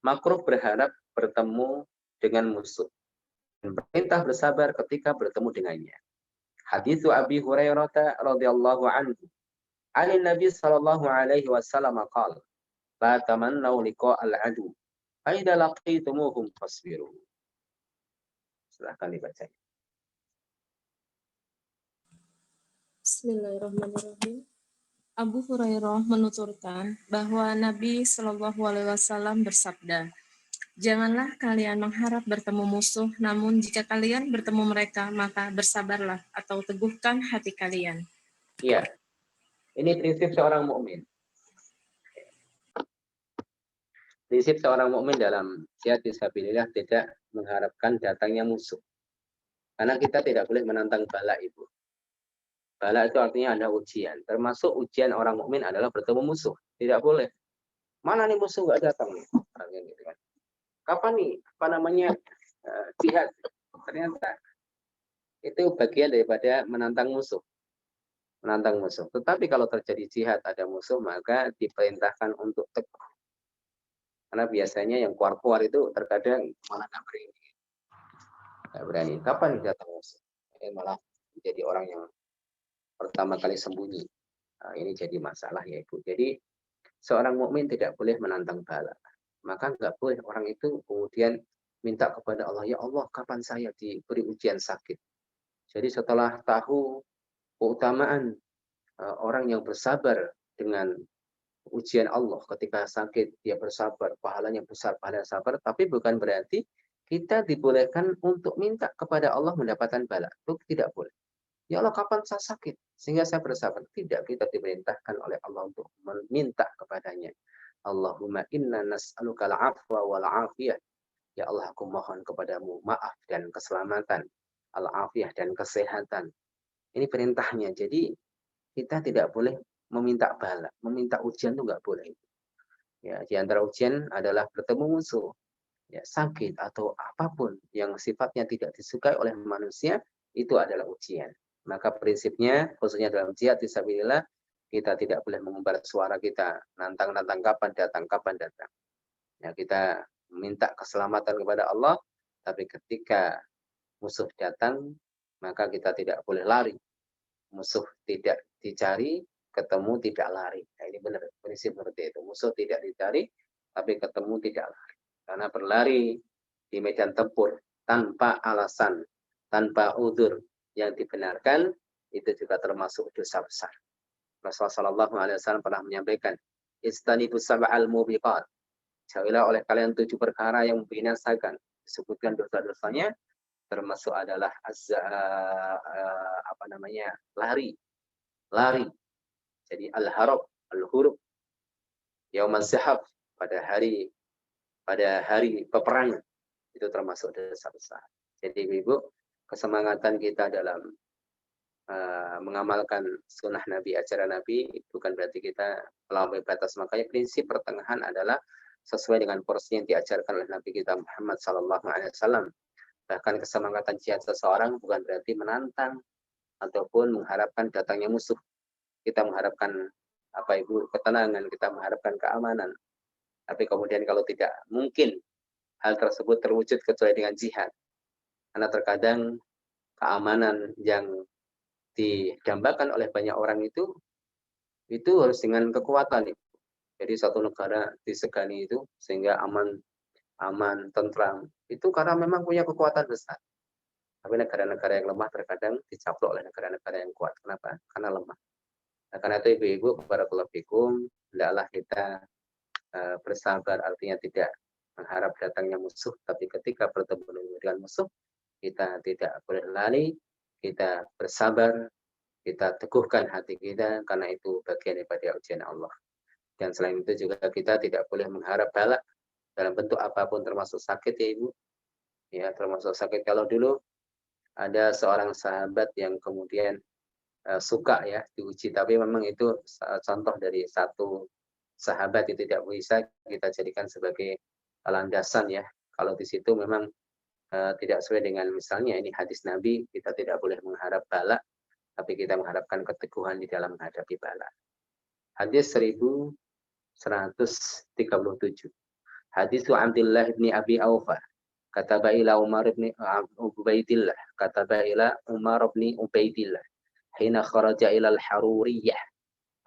Makruh berharap bertemu dengan musuh dan perintah bersabar ketika bertemu dengannya. Hadis Abi Hurairah radhiyallahu anhu, "An Nabi sallallahu alaihi wasallam qala, la tamannu liqa'al adu, fa idza laqitumuhum fasbiru." Silakan dibaca. Bismillahirrahmanirrahim. Abu Hurairah menuturkan bahwa Nabi Shallallahu Alaihi Wasallam bersabda, janganlah kalian mengharap bertemu musuh, namun jika kalian bertemu mereka, maka bersabarlah atau teguhkan hati kalian. Iya, ini prinsip seorang mukmin. Prinsip seorang mukmin dalam jihad fisabilillah tidak mengharapkan datangnya musuh. Karena kita tidak boleh menantang bala, Ibu. Bala itu artinya ada ujian. Termasuk ujian orang mukmin adalah bertemu musuh. Tidak boleh. Mana nih musuh nggak datang nih? Gitu kan. Kapan nih? Jihad? Ternyata itu bagian daripada menantang musuh. Menantang musuh. Tetapi kalau terjadi jihad ada musuh, maka diperintahkan untuk teguh. Karena biasanya yang keluar-keluar itu terkadang malah nggak berani. Nggak berani. Kapan nih datang musuh? Malah menjadi orang yang pertama kali sembunyi. Nah, ini jadi masalah, ya Ibu. Jadi seorang mukmin tidak boleh menantang bala. Maka nggak boleh orang itu kemudian minta kepada Allah, ya Allah, kapan saya diberi ujian sakit? Jadi setelah tahu keutamaan orang yang bersabar dengan ujian Allah ketika sakit, dia bersabar, pahalanya besar, pahala sabar, tapi bukan berarti kita dibolehkan untuk minta kepada Allah mendapatkan bala. Itu tidak boleh. Ya Allah, kapan saya sakit sehingga saya bersabar? Tidak, kita diperintahkan oleh Allah untuk meminta kepadanya. Allahumma inna nas'aluka al-afwa wal-afiyah. Ya Allah, aku mohon kepadamu maaf dan keselamatan, al-afiyah dan kesehatan. Ini perintahnya. Jadi kita tidak boleh meminta bala, meminta ujian itu nggak boleh. Ya, di antara ujian adalah bertemu musuh, ya, sakit atau apapun yang sifatnya tidak disukai oleh manusia, itu adalah ujian. Maka prinsipnya, khususnya dalam jihad fisabilillah, kita tidak boleh mengumbar suara kita, nantang-nantang kapan datang, kapan datang. Ya, kita minta keselamatan kepada Allah, tapi ketika musuh datang, maka kita tidak boleh lari. Musuh tidak dicari, ketemu tidak lari. Nah, ini benar prinsip seperti itu. Musuh tidak dicari, tapi ketemu tidak lari. Karena berlari di medan tempur tanpa alasan, tanpa udzur yang dibenarkan, itu juga termasuk dosa besar. Rasulullah SAW pernah menyampaikan, "Istanibus sab'al mubiqat." Jauhilah oleh kalian 7 perkara yang membinasakan. Disebutkan dosa-dosanya, termasuk adalah lari. Jadi al-harab, al-hurub, yauman zahab, pada hari peperangan, itu termasuk dosa besar. Jadi Ibu, kesemangatan kita dalam mengamalkan sunnah Nabi, ajaran Nabi, bukan berarti kita melampaui batas. Makanya prinsip pertengahan adalah sesuai dengan porsi yang diajarkan oleh Nabi kita Muhammad SAW. Bahkan kesemangatan jihad seseorang bukan berarti menantang ataupun mengharapkan datangnya musuh. Kita mengharapkan ketenangan, kita mengharapkan keamanan. Tapi kemudian kalau tidak mungkin hal tersebut terwujud kecuali dengan jihad. Karena terkadang keamanan yang didambakan oleh banyak orang itu harus dengan kekuatan. Jadi satu negara disegani itu sehingga aman, tentram, itu karena memang punya kekuatan besar. Tapi negara-negara yang lemah terkadang dicaplok oleh negara-negara yang kuat. Kenapa? Karena lemah. Nah, karena itu ibu-ibu, barakallahu fikum, hendaklah kita bersabar, artinya tidak mengharap datangnya musuh, tapi ketika bertemu dengan musuh, kita tidak boleh lari, kita bersabar, kita teguhkan hati kita, karena itu bagian daripada ujian Allah. Dan selain itu juga kita tidak boleh mengharap bala dalam bentuk apapun, termasuk sakit ya Ibu. Ya, termasuk sakit. Kalau dulu ada seorang sahabat yang kemudian suka ya diuji, tapi memang itu contoh dari satu sahabat, itu tidak bisa kita jadikan sebagai landasan ya. Kalau di situ memang tidak sesuai dengan misalnya ini hadis Nabi, kita tidak boleh mengharap bala, tapi kita mengharapkan keteguhan di dalam menghadapi bala. Hadis 1137. Hadis Abdullah bin Abi Aufa. Kataba ila Umar bin Ubaidillah. Kataba ila Umar bin Ubaidillah. Hina kharaja ila al-Haruriyah.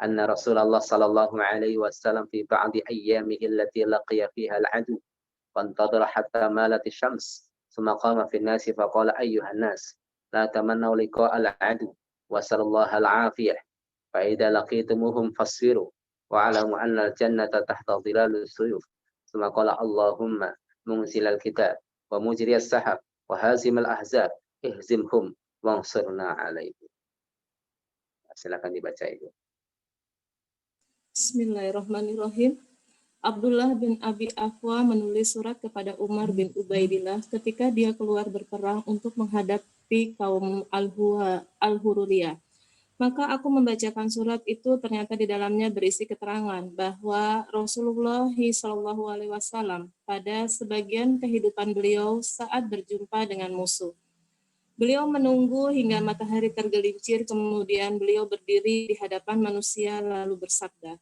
Anna Rasulullah sallallahu alaihi wasallam fi ba'di ayyamihi allati laqiya fiha al-adu. Fantadara hatta malat asy-syams. ثم قام في الناس فقال أيها الناس لا تمنوا لقاء العدو واسألوا الله العافية فإذا لقيتموهم فاصبروا واعلموا أن الجنة تحت ظلال السيوف ثم قال اللهم منزل الكتاب ومجري السحاب وهازم الأحزاب ihzimhum wansurna alaihi. Silakan dibaca Ibu. Bismillahirrahmanirrahim. Abdullah bin Abi Afwa menulis surat kepada Umar bin Ubaidillah ketika dia keluar berperang untuk menghadapi kaum Al-Hururiyah. Maka aku membacakan surat itu, ternyata di dalamnya berisi keterangan bahwa Rasulullah SAW pada sebagian kehidupan beliau saat berjumpa dengan musuh. Beliau menunggu hingga matahari tergelincir, kemudian beliau berdiri di hadapan manusia lalu bersabda,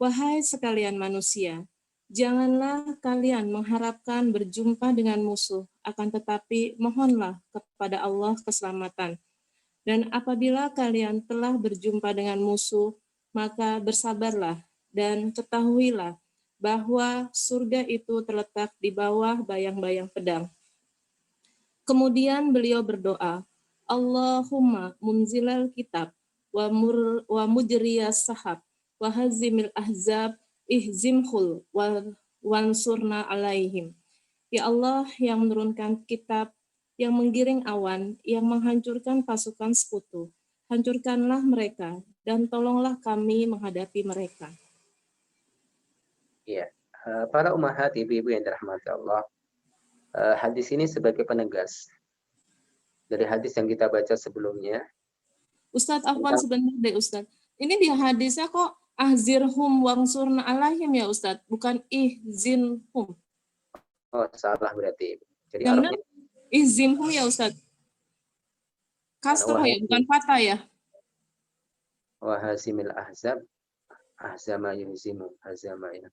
"Wahai sekalian manusia, janganlah kalian mengharapkan berjumpa dengan musuh, akan tetapi mohonlah kepada Allah keselamatan. Dan apabila kalian telah berjumpa dengan musuh, maka bersabarlah dan ketahuilah bahwa surga itu terletak di bawah bayang-bayang pedang." Kemudian beliau berdoa, "Allahumma munzilal kitab wa mujriyas sahab wa hazimil ahzab ihzimhul wansurna alaihim." Ya Allah yang menurunkan kitab, yang menggiring awan, yang menghancurkan pasukan sekutu, hancurkanlah mereka dan tolonglah kami menghadapi mereka. Iya, para ummahat, ibu-ibu yang dirahmati Allah, hadis ini sebagai penegas dari hadis yang kita baca sebelumnya. Ustadz Afwan, sebentar deh Ustadz. Ini di hadisnya kok ahzirhum wangsurna alaihim ya Ustadz, bukan ihzinhum. Oh, salah berarti. Jadi Yang benar Arabnya ihzinhum ya Ustadz. Kasroh ya, bukan fathah ya. Wahazimil ahzab ahzama yuhzimu hazama ya.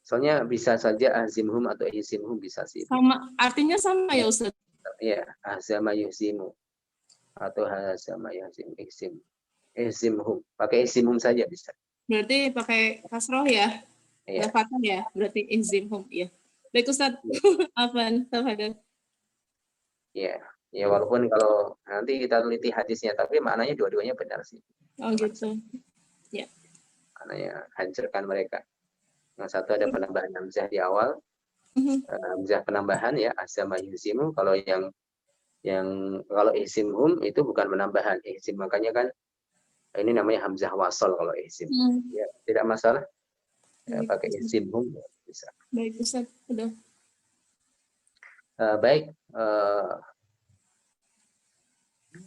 Soalnya bisa saja azimhum atau ihzimhum bisa sih. Sama, artinya sama ya Ustaz? Ya, ahzama yuhzimu atau hazama yuhzim, ihzimhum. Pakai ihzimhum saja bisa. Berarti pakai kasroh ya? Iya. Nggak fathah ya? Berarti izimhum, ya. Baik Ustaz, afan, tafadhol. Iya. Ya walaupun kalau nanti kita teliti hadisnya, tapi maknanya dua-duanya benar sih. Oh gitu. Ya. Maknanya hancurkan mereka. Yang satu ada penambahan hamzah di awal, hamzah penambahan ya, azama yuhzimu. Kalau yang kalau ihzimhum itu bukan penambahan ihzim, makanya kan ini namanya hamzah wasal kalau ihzim. Ya, tidak masalah. Ya, pakai ihzimhum bisa. Baik Ustaz, udah. Baik,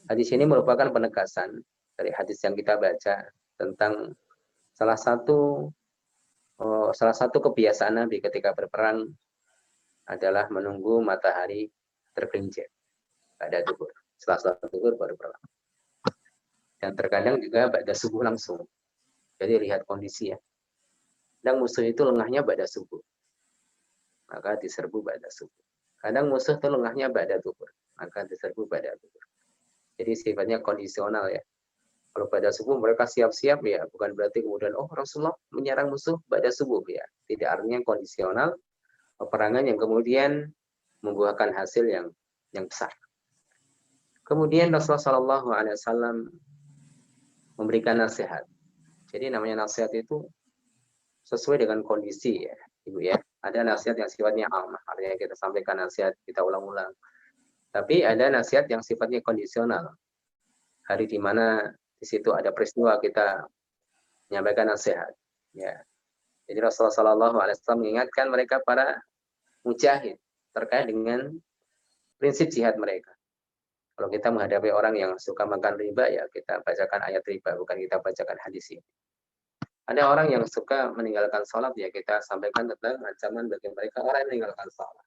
hadis ini merupakan penegasan dari hadis yang kita baca tentang salah satu kebiasaan Nabi ketika berperang adalah menunggu matahari tergelincir pada duhur. Setelah duhur baru perang. Dan terkadang juga pada subuh langsung. Jadi lihat kondisi ya. Kadang musuh itu lengahnya pada subuh, maka diserbu pada subuh. Kadang musuh itu lengahnya pada duhur, maka diserbu pada duhur. Jadi sifatnya kondisional ya. Kalau pada subuh mereka siap-siap ya, bukan berarti kemudian Rasulullah menyerang musuh pada subuh ya. Tidak, artinya kondisional, peperangan yang kemudian membuahkan hasil yang besar. Kemudian Rasulullah SAW memberikan nasihat. Jadi namanya nasihat itu sesuai dengan kondisi ya, Ibu ya. Ada nasihat yang sifatnya ammah, artinya kita sampaikan nasihat, kita ulang-ulang. Tapi ada nasihat yang sifatnya kondisional. Hari di mana di situ ada peristiwa kita menyampaikan nasihat. Ya. Jadi Rasulullah SAW mengingatkan mereka para mujahid terkait dengan prinsip jihad mereka. Kalau kita menghadapi orang yang suka makan riba, ya kita bacakan ayat riba, bukan kita bacakan hadis ini. Ada orang yang suka meninggalkan sholat, ya kita sampaikan tentang ancaman bagi mereka orang yang meninggalkan sholat.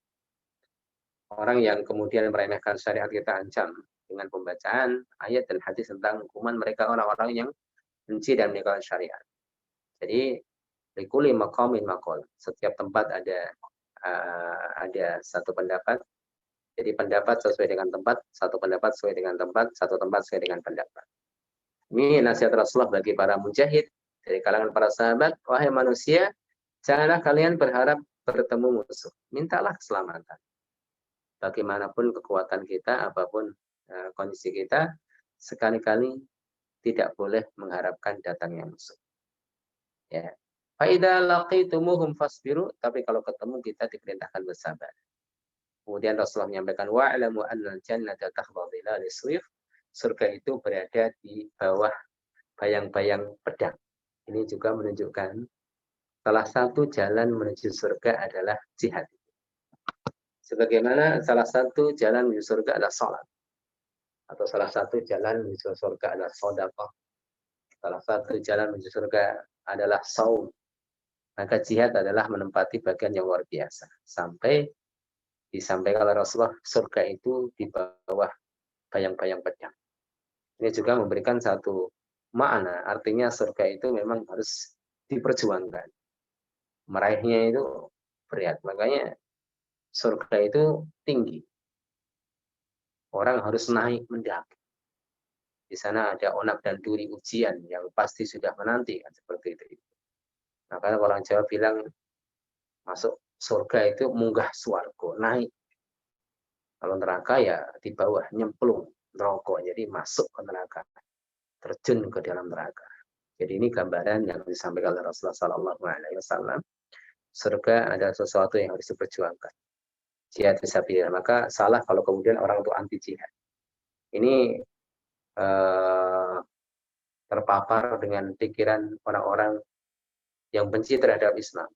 Orang yang kemudian meremehkan syariat, kita ancam dengan pembacaan ayat dan hadis tentang hukuman mereka orang-orang yang benci dan meninggalkan syariat. Jadi likuli maqamin maqal. Setiap tempat ada satu pendapat. Jadi pendapat sesuai dengan tempat, satu pendapat sesuai dengan tempat, satu tempat sesuai dengan pendapat. Ini nasihat Rasulullah bagi para mujahid dari kalangan para sahabat. Wahai manusia, janganlah kalian berharap bertemu musuh. Mintalah keselamatan. Bagaimanapun kekuatan kita, apapun kondisi kita, sekali-kali tidak boleh mengharapkan datangnya musuh. Ya. Faida laqitumuhum fasbiru, tapi kalau ketemu kita diperintahkan bersabar. Kemudian Rasulullah menyampaikan wa'lamu annal jannata tahta dhilal suyuf. Surga itu berada di bawah bayang-bayang pedang. Ini juga menunjukkan salah satu jalan menuju surga adalah jihad. Sebagaimana salah satu jalan menuju surga adalah salat. Atau salah satu jalan menuju surga adalah sedekah. Salah satu jalan menuju surga adalah saum. Maka jihad adalah menempati bagian yang luar biasa. Sampai disampaikan oleh Rasulullah, surga itu di bawah bayang-bayang pedang. Ini juga memberikan satu makna, artinya surga itu memang harus diperjuangkan. Meraihnya itu berat, makanya surga itu tinggi. Orang harus naik mendaki. Di sana ada onak dan duri ujian yang pasti sudah menanti, kan seperti itu. Nah, karena orang Jawa bilang masuk surga itu munggah swarga, naik. Kalau neraka ya di bawah, nyemplung neraka, jadi masuk ke neraka, terjun ke dalam neraka. Jadi ini gambaran yang disampaikan oleh Rasulullah SAW. Surga adalah sesuatu yang harus diperjuangkan. Jihad fisabilillah. Maka salah kalau kemudian orang itu anti jihad. Ini terpapar dengan pikiran orang-orang yang benci terhadap Islam.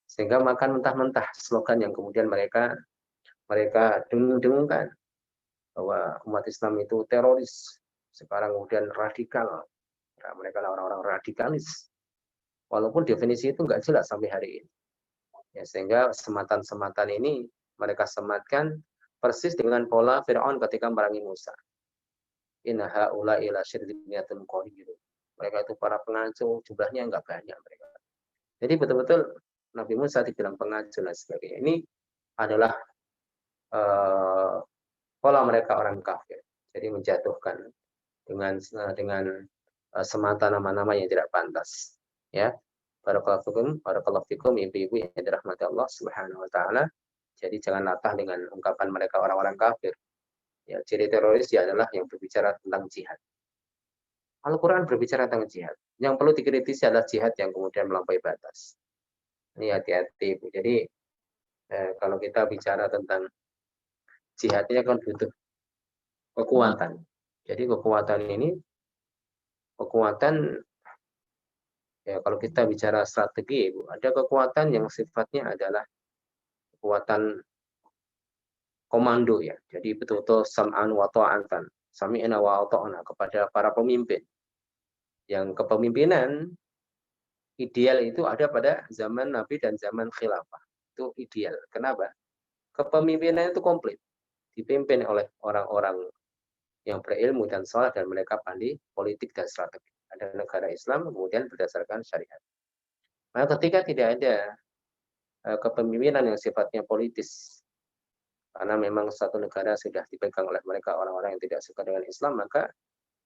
Sehingga makan mentah-mentah slogan yang kemudian mereka dengung-dengungkan bahwa umat Islam itu teroris, sekarang kemudian radikal. Nah, mereka adalah orang-orang radikalis. Walaupun definisi itu nggak jelas sampai hari ini. Ya, sehingga sematan-sematan ini mereka sematkan persis dengan pola Fir'aun ketika memerangi Musa. Inna haula'i la syirzimatun qalilun. Mereka itu para pengacau, jumlahnya nggak banyak mereka. Jadi betul-betul Nabi Musa dibilang pengacun dan sebagainya. Ini adalah pola mereka orang kafir. Jadi menjatuhkan dengan semata nama-nama yang tidak pantas. Ya, barakallahu fikum ibu-ibu yang dirahmati Allah Subhanahu wa taala. Jadi jangan latah dengan ungkapan mereka orang-orang kafir. Ya, ciri teroris ya adalah yang berbicara tentang jihad. Al-Quran berbicara tentang jihad. Yang perlu dikritisi adalah jihad yang kemudian melampaui batas. Ini hati-hati, Bu. Jadi kalau kita bicara tentang jihadnya kan butuh kekuatan. Jadi kekuatan ya kalau kita bicara strategi, Bu, ada kekuatan yang sifatnya adalah kekuatan komando ya. Jadi betul-betul sam'an wa ta'atan, sami'na wa ata'na kepada para pemimpin. Yang kepemimpinan ideal itu ada pada zaman Nabi dan zaman khilafah. Itu ideal. Kenapa? Kepemimpinan itu komplit. Dipimpin oleh orang-orang yang berilmu dan saleh dan mereka pandai politik dan strategi. Ada negara Islam kemudian berdasarkan syariat. Nah, ketika tidak ada kepemimpinan yang sifatnya politis, karena memang satu negara sudah dipegang oleh mereka orang-orang yang tidak suka dengan Islam, maka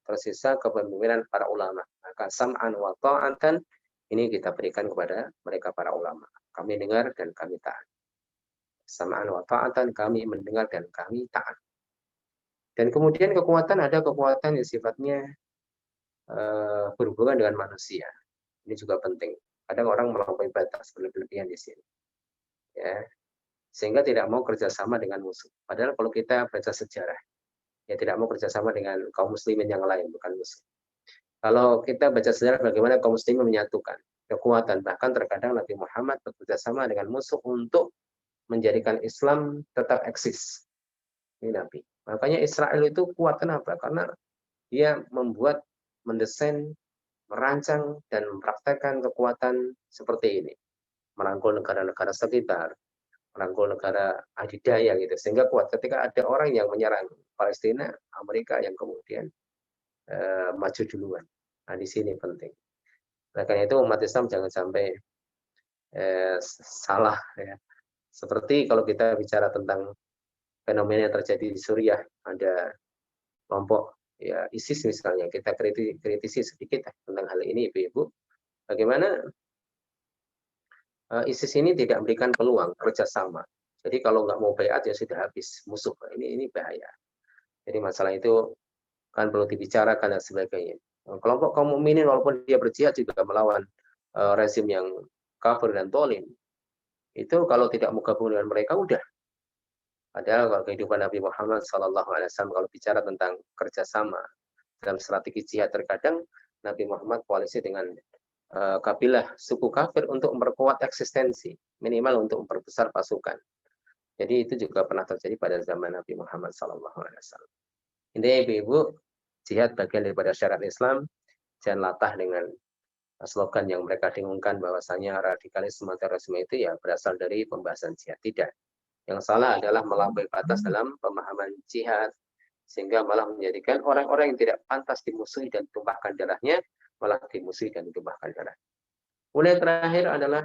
tersisa kepemimpinan para ulama. Maka sam'an wa ta'atan ini kita berikan kepada mereka para ulama. Kami dengar dan kami taat. Sam'an wa ta'atan, kami mendengar dan kami taat. Dan kemudian ada kekuatan yang sifatnya berhubungan dengan manusia. Ini juga penting. Kadang orang melampaui batas berlebihan di sini. Ya. Sehingga tidak mau kerjasama dengan musuh. Padahal kalau kita baca sejarah, ya tidak mau kerjasama dengan kaum muslimin yang lain, bukan musuh. Kalau kita baca sejarah bagaimana kaum muslimin menyatukan kekuatan, bahkan terkadang Nabi Muhammad bekerjasama dengan musuh untuk menjadikan Islam tetap eksis. Ini Nabi. Makanya Israel itu kuat, kenapa? Karena dia mendesain, merancang, dan mempraktekkan kekuatan seperti ini. Merangkul negara-negara sekitar, merangkul negara adidaya gitu, sehingga kuat. Ketika ada orang yang menyerang Palestina, Amerika yang kemudian maju duluan. Nah, di sini penting. Nah, karena itu umat Islam jangan sampai salah ya. Seperti kalau kita bicara tentang fenomena yang terjadi di Suriah, ada kelompok ya ISIS misalnya, kita kritisi sedikit tentang hal ini, ibu-ibu. Bagaimana ISIS ini tidak memberikan peluang kerjasama. Jadi kalau nggak mau bayat ya sudah habis musuh. Ini bahaya. Jadi masalah itu kan perlu dibicarakan dan sebagainya. Kelompok kaum mukminin walaupun dia berjihad juga melawan rezim yang kafir dan tolim. Itu kalau tidak mau gabung dengan mereka udah. Padahal kalau kehidupan Nabi Muhammad SAW kalau bicara tentang kerjasama dalam strategi jihad, terkadang Nabi Muhammad koalisi dengan kabilah suku kafir untuk memperkuat eksistensi, minimal untuk memperbesar pasukan. Jadi itu juga pernah terjadi pada zaman Nabi Muhammad SAW. Intinya ibu-ibu, jihad bagian daripada syariat Islam. Jangan latah dengan slogan yang mereka dengungkan bahwasanya radikalisme terorisme itu ya berasal dari pembahasan jihad. Tidak. Yang salah adalah melampaui batas dalam pemahaman jihad, sehingga malah menjadikan orang-orang yang tidak pantas dimusuhi dan ditumpahkan darahnya, malah dimusuhi dan ditumpahkan darah. Kemudian terakhir adalah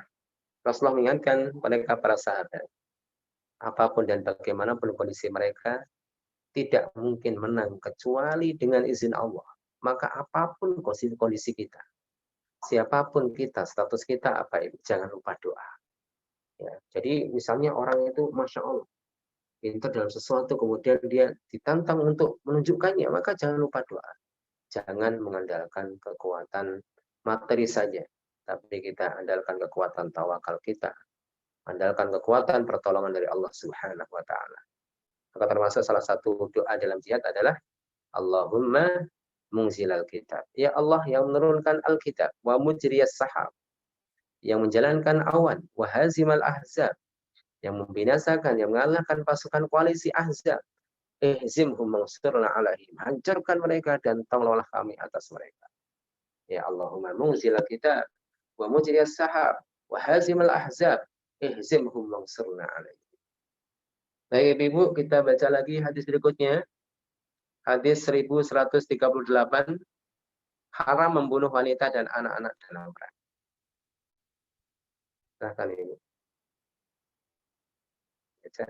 Rasulullah mengingatkan mereka para sahabat, apapun dan bagaimanapun kondisi mereka, tidak mungkin menang kecuali dengan izin Allah. Maka apapun kondisi kita, siapapun kita, status kita apa itu, jangan lupa doa. Ya, jadi misalnya orang itu Masya Allah, pintar dalam sesuatu, kemudian dia ditantang untuk menunjukkannya, maka jangan lupa doa. Jangan mengandalkan kekuatan materi saja, tapi kita andalkan kekuatan tawakal kita, andalkan kekuatan pertolongan dari Allah Subhanahu wa taala. Maka termasuk salah satu doa dalam jihad adalah Allahumma munzilal kitab. Ya Allah yang menurunkan Alkitab, wa mujriyas sahab, yang menjalankan awan, wa hazimal ahzab, yang membinasakan, yang mengalahkan pasukan koalisi Ahzab. Ihzimhum mansurna alaihim. Hancurkan mereka dan tolonglah kami atas mereka. Ya Allahumma munzilal kitab wa mujriyas sahab wa hazimal ahzab. Ihzimhum mansurna alaihim. Baik ibu, kita baca lagi hadis berikutnya. Hadis 1138. Haram membunuh wanita dan anak-anak dalam perang. Silahkan Ibu. Baca.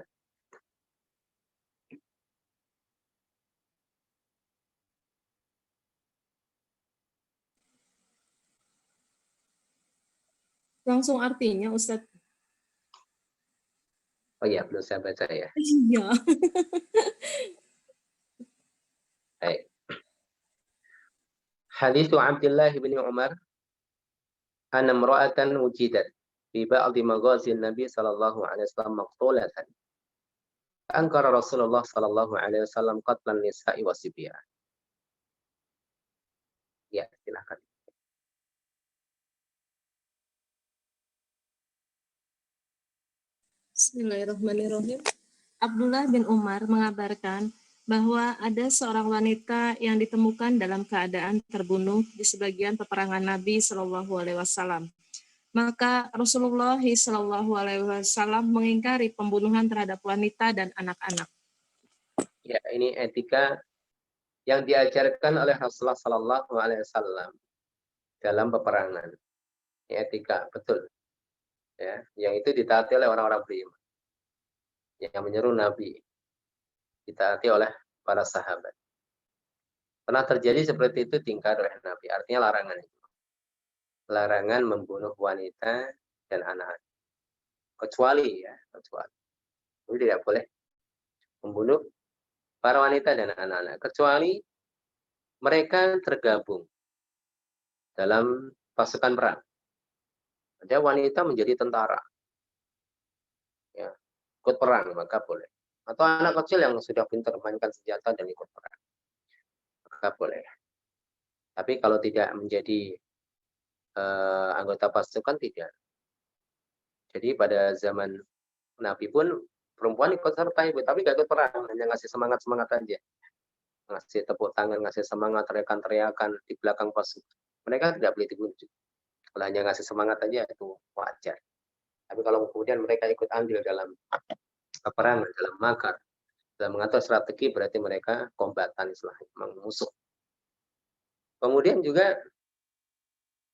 Langsung artinya Ustaz. Oh iya, belum saya baca ya. Iya. Baik. Hadits Abdullah bin Umar anna imra'atan wujidat fi ba'di maghazi Nabi sallallahu alaihi wasallam maqtulatan. Ankara Rasulullah sallallahu alaihi wasallam qatlan nisa'i wa sibyan. Ya, silakan. Bismillahirrahmanirrahim. Abdullah bin Umar mengabarkan bahwa ada seorang wanita yang ditemukan dalam keadaan terbunuh di sebagian peperangan Nabi Shallallahu Alaihi Wasallam. Maka Rasulullah Shallallahu Alaihi Wasallam mengingkari pembunuhan terhadap wanita dan anak-anak. Ya, ini etika yang diajarkan oleh Rasulullah Shallallahu Alaihi Wasallam dalam peperangan. Ini etika betul, ya, yang itu ditaati oleh orang-orang beriman, yang menyeru Nabi, ditaati oleh para sahabat. Pernah terjadi seperti itu diingkari oleh Nabi, artinya larangan itu. Larangan membunuh wanita dan anak-anak. Kecuali. Jadi tidak boleh membunuh para wanita dan anak-anak. Kecuali mereka tergabung dalam pasukan perang. Ada wanita menjadi tentara. Ya, ikut perang, maka boleh. Atau anak kecil yang sudah pintar memainkan senjata dan ikut perang, maka boleh. Tapi kalau tidak menjadi anggota pasukan, tidak. Jadi pada zaman Nabi pun perempuan ikut serta ibu, tapi gak ikut perang, hanya ngasih semangat-semangat aja. Ngasih tepuk tangan, ngasih semangat, teriakan-teriakan di belakang pasukan. Mereka tidak boleh dibunuh. Kalau hanya ngasih semangat aja itu wajar. Tapi kalau kemudian mereka ikut andil dalam peperangan, dalam makar, dalam mengatur strategi, berarti mereka kombatan, istilahnya, musuh. Kemudian juga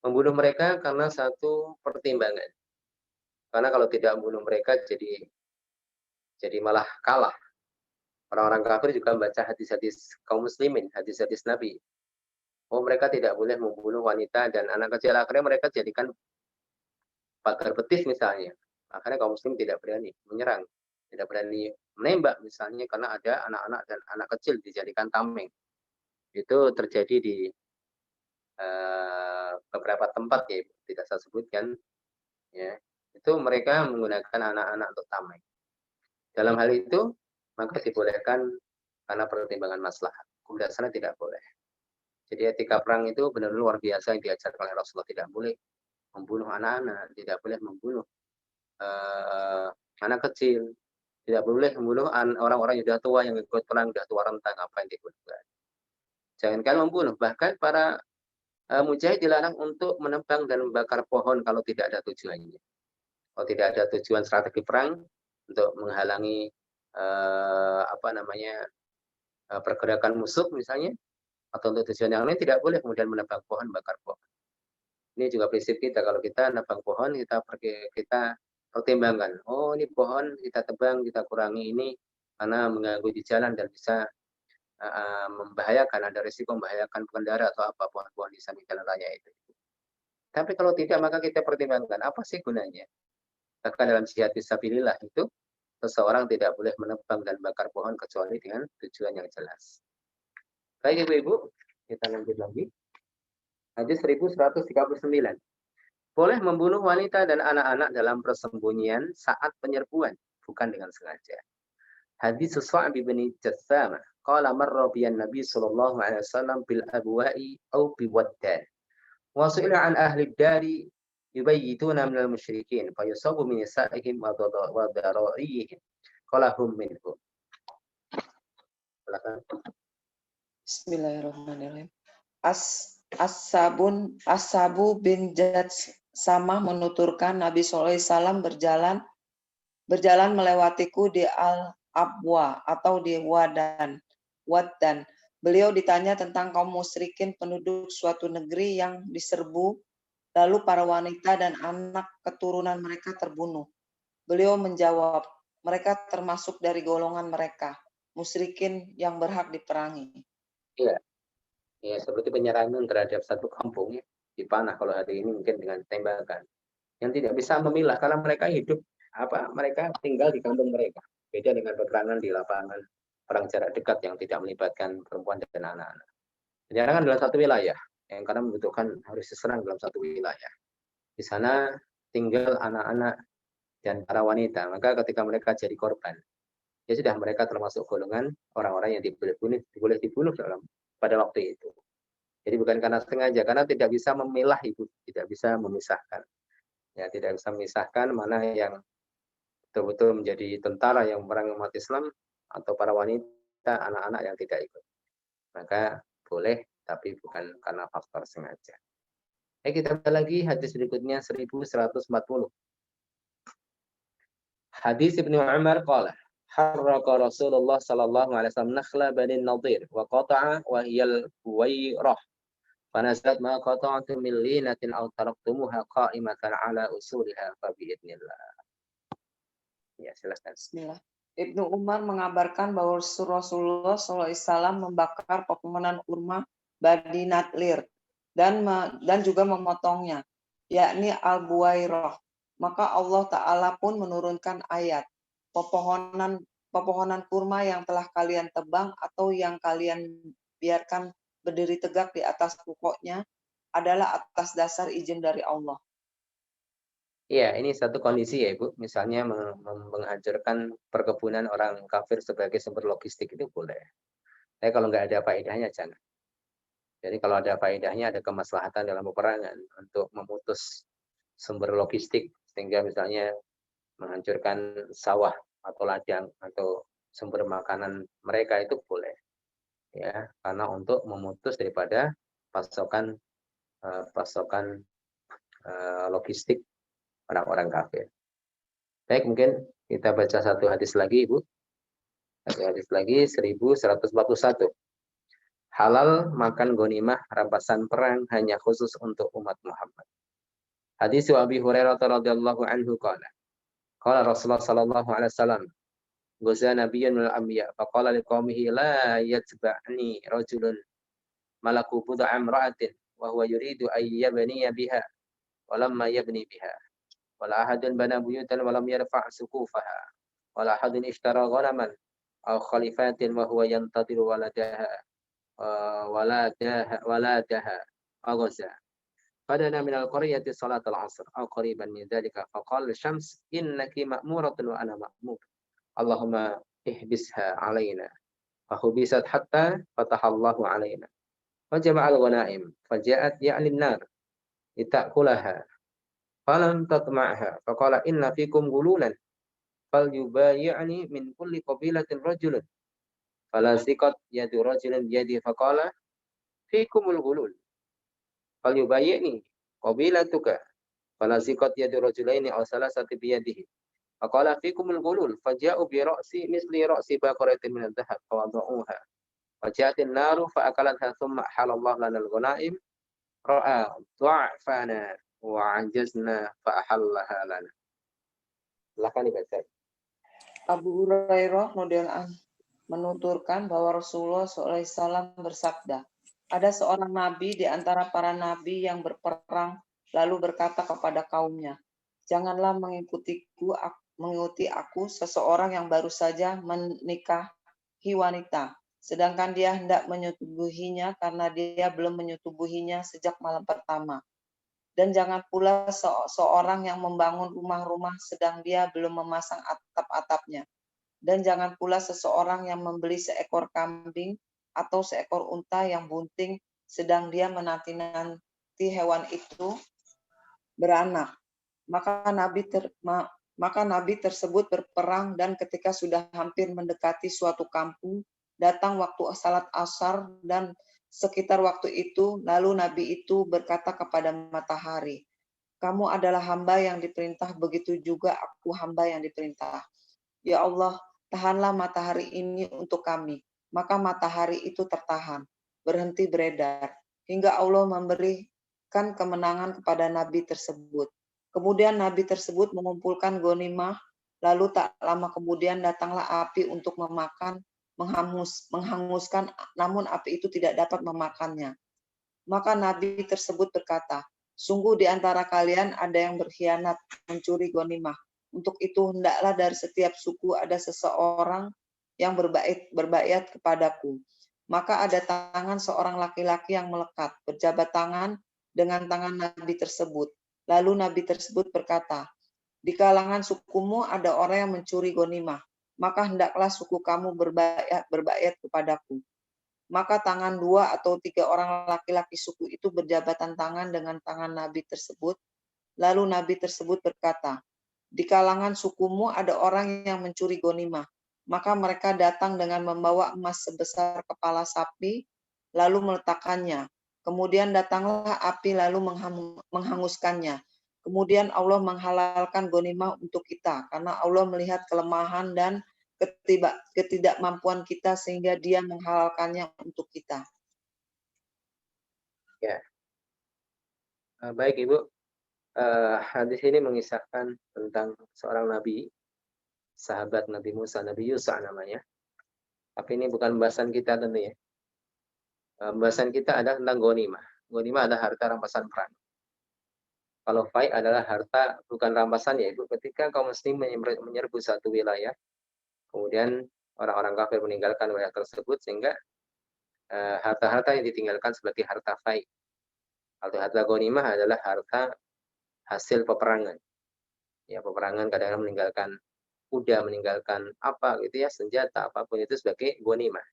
membunuh mereka karena satu pertimbangan. Karena kalau tidak membunuh mereka jadi malah kalah. Orang-orang kafir juga membaca hadis-hadis kaum muslimin, hadis-hadis Nabi. Oh, mereka tidak boleh membunuh wanita dan anak kecil. Akhirnya mereka jadikan pagar betis misalnya. Akhirnya kaum muslim tidak berani menyerang, tidak berani menembak misalnya karena ada anak-anak dan anak kecil dijadikan tameng. Itu terjadi di beberapa tempat ya, tidak saya sebutkan. Ya, itu mereka menggunakan anak-anak untuk tameng. Dalam hal itu maka dibolehkan karena pertimbangan maslahat. Hukum dasarnya tidak boleh. Jadi etika perang itu benar-benar luar biasa yang diajarkan oleh Rasulullah. Tidak boleh membunuh anak-anak, tidak boleh membunuh anak kecil, tidak boleh membunuh orang-orang yang sudah tua, yang ikut perang, sudah tua rentang, apa yang dibunuh. Jangankan membunuh, bahkan para mujahid dilarang untuk menebang dan membakar pohon kalau tidak ada tujuannya. Kalau tidak ada tujuan strategi perang untuk menghalangi pergerakan musuh misalnya, atau untuk tujuan yang lain, tidak boleh kemudian menebang pohon, bakar pohon. Ini juga prinsip kita, kalau kita nebang pohon, kita pertimbangkan, oh ini pohon kita tebang, kita kurangi ini karena mengganggu di jalan dan bisa membahayakan, ada risiko membahayakan pengendara atau apa pohon-pohon di samping jalan raya itu. Tapi kalau tidak, maka kita pertimbangkan apa sih gunanya. Bahkan dalam jihad fisabilillah itu seseorang tidak boleh menebang dan bakar pohon kecuali dengan tujuan yang jelas. Baik ibu-ibu, kita lanjut lagi. Hadis 1139. Boleh membunuh wanita dan anak-anak dalam persembunyian saat penyerbuan, bukan dengan sengaja. Hadis Sa'd bin Jassamah, qala marra biyan Nabi sallallahu alaihi wasallam bil abwa'i aw bi waddan. Wa su'ila an ahli dari yubayyituna min al-musyrikin fa yusabu min nisa'ihim wa dara'ihim. Qala hum minhum. Bismillahirrahmanirrahim. As-Sabu bin Jassamah menuturkan Nabi SAW berjalan melewatiku di Al-Abwa atau di Waddan. Beliau ditanya tentang kaum musyrikin penduduk suatu negeri yang diserbu Lalu para wanita dan anak keturunan mereka terbunuh. Beliau menjawab, mereka termasuk dari golongan mereka, musyrikin yang berhak diperangi. Iya, ya seperti penyerangan terhadap satu kampung dipanah kalau hari ini mungkin dengan tembakan. Yang tidak bisa memilah karena mereka hidup mereka tinggal di kampung mereka. Beda dengan peperangan di lapangan perang jarak dekat yang tidak melibatkan perempuan dan anak-anak. Penyerangan dalam satu wilayah yang karena membutuhkan harus diserang dalam satu wilayah. Di sana tinggal anak-anak dan para wanita. Maka ketika mereka jadi korban, ya sudah mereka termasuk golongan orang-orang yang boleh dibunuh pada waktu itu. Jadi bukan karena sengaja, karena tidak bisa memilah itu, tidak bisa memisahkan. Ya, tidak bisa memisahkan mana yang betul-betul menjadi tentara yang memerangi umat Islam atau para wanita, anak-anak yang tidak ikut. Maka boleh, tapi bukan karena faktor sengaja. Kita baca lagi hadis berikutnya 1140. Hadis Ibnu Umar qala harraqa Rasulullah sallallahu alaihi wasallam nakhla Bani Nadir wa qata'a wa hiyal buwairah فنزلت ما قطعتم من لينة أو تركتموها قائمة على أصولها فبإذن الله. Ya, silakan. Bismillah. Ibnu Umar mengabarkan bahwa Rasulullah SAW membakar pepohonan kurma Bani Nadlir dan juga memotongnya, yakni Al-Buwairah. Maka Allah Ta'ala pun menurunkan ayat, pepohonan kurma yang telah kalian tebang atau yang kalian biarkan berdiri tegak di atas pokoknya adalah atas dasar izin dari Allah. Iya, ini satu kondisi ya Ibu. Misalnya menghancurkan perkebunan orang kafir sebagai sumber logistik itu boleh. Tapi kalau nggak ada faedahnya jangan. Jadi kalau ada faedahnya, ada kemaslahatan dalam peperangan untuk memutus sumber logistik sehingga misalnya menghancurkan sawah atau ladang atau sumber makanan mereka itu boleh. Ya, karena untuk memutus daripada pasokan logistik orang-orang kafir. Baik, mungkin kita baca satu hadis lagi, Ibu. Satu hadis lagi 1141. Halal makan ghanimah rampasan perang hanya khusus untuk umat Muhammad. Hadis Abi Hurairah radhiyallahu anhu qala Rasulullah sallallahu alaihi wasallam Goza nabiyyun minal anbiya faqala liqaumihi la yatba'ni rajulun malaku bud'a imra'atin wa huwa yuridu ay yabniya biha wa lamma yabni biha wala ahadun bana buyutan wa lam yarfa' suqufaha wala ahadun ishtara ghanaman aw khalifatin wa huwa yantadiru waladaha aghaza fadana min al-qaryati salat al-'asr aw qariban min dhalika faqala syams innaki ma'muratun wa ana ma'mur Allahumma ihbisha alaina. Fahubisat hatta fatahallahu alaina. Fajama'al ghanaim. Faja'at ya'lin nar. Ita'kulaha. Falam tatma'ha. Faqala inna fikum gululan. Fal yubayi'ani min kulli qabilatin rajulun. Falasiqat yadu rajulun biyadi faqala fikumul gulul. Fal yubayi'ni qabilatuka. Falasiqat yadu rajulaini aw salasati biyadihi. Faqala fikumul ghulul faja'u bi ra'si misli ra'si baqaratin min adh-dhahab fawada'uha faja'atin naru fa'akalatha thumma halallahu lana al-ghanaim ra'a dha'fana wa 'ajazna fa'ahallaha lana. Silakan dibaca. Abu Hurairah radhiyallahu anhu menuturkan bahwa Rasulullah SAW bersabda, ada seorang nabi di antara para nabi yang berperang lalu berkata kepada kaumnya, janganlah mengikuti aku seseorang yang baru saja menikahi wanita, sedangkan dia hendak menyetubuhinya karena dia belum menyetubuhinya sejak malam pertama. Dan jangan pula seorang yang membangun rumah-rumah sedang dia belum memasang atap-atapnya. Dan jangan pula seseorang yang membeli seekor kambing atau seekor unta yang bunting sedang dia menanti-nanti hewan itu beranak. Maka Nabi tersebut berperang dan ketika sudah hampir mendekati suatu kampung, datang waktu salat asar dan sekitar waktu itu, lalu Nabi itu berkata kepada matahari, kamu adalah hamba yang diperintah, begitu juga aku hamba yang diperintah. Ya Allah, tahanlah matahari ini untuk kami. Maka matahari itu tertahan, berhenti beredar, hingga Allah memberi memberikan kemenangan kepada nabi tersebut. Kemudian nabi tersebut mengumpulkan ghanimah, lalu tak lama kemudian datanglah api untuk memakan, menghanguskan, namun api itu tidak dapat memakannya. Maka nabi tersebut berkata, sungguh di antara kalian ada yang berkhianat mencuri ghanimah. Untuk itu hendaklah dari setiap suku ada seseorang yang berbaiat kepadaku. Maka ada tangan seorang laki-laki yang melekat, berjabat tangan dengan tangan nabi tersebut. Lalu nabi tersebut berkata, di kalangan sukumu ada orang yang mencuri ghanimah, maka hendaklah suku kamu berbaiat kepadaku. Maka tangan 2 atau 3 orang laki-laki suku itu berjabatan tangan dengan tangan nabi tersebut. Lalu nabi tersebut berkata, di kalangan sukumu ada orang yang mencuri ghanimah, maka mereka datang dengan membawa emas sebesar kepala sapi, lalu meletakkannya. Kemudian datanglah api lalu menghanguskannya. Kemudian Allah menghalalkan ghanimah untuk kita, karena Allah melihat kelemahan dan ketidakmampuan kita sehingga Dia menghalalkannya untuk kita. Ya, baik Ibu. Hadis ini mengisahkan tentang seorang nabi, sahabat Nabi Musa, Nabi Yusa namanya. Tapi ini bukan pembahasan kita tentunya. Pembahasan kita adalah tentang ghanimah. Ghanimah adalah harta rampasan perang. Kalau fai adalah harta bukan rampasan ya Ibu. Ketika kaum muslim menyerbu satu wilayah, kemudian orang-orang kafir meninggalkan wilayah tersebut, sehingga harta-harta yang ditinggalkan sebagai harta fai. Harta ghanimah adalah harta hasil peperangan. Ya, peperangan kadang-kadang meninggalkan kuda, meninggalkan apa gitu ya, senjata apapun itu sebagai ghanimah.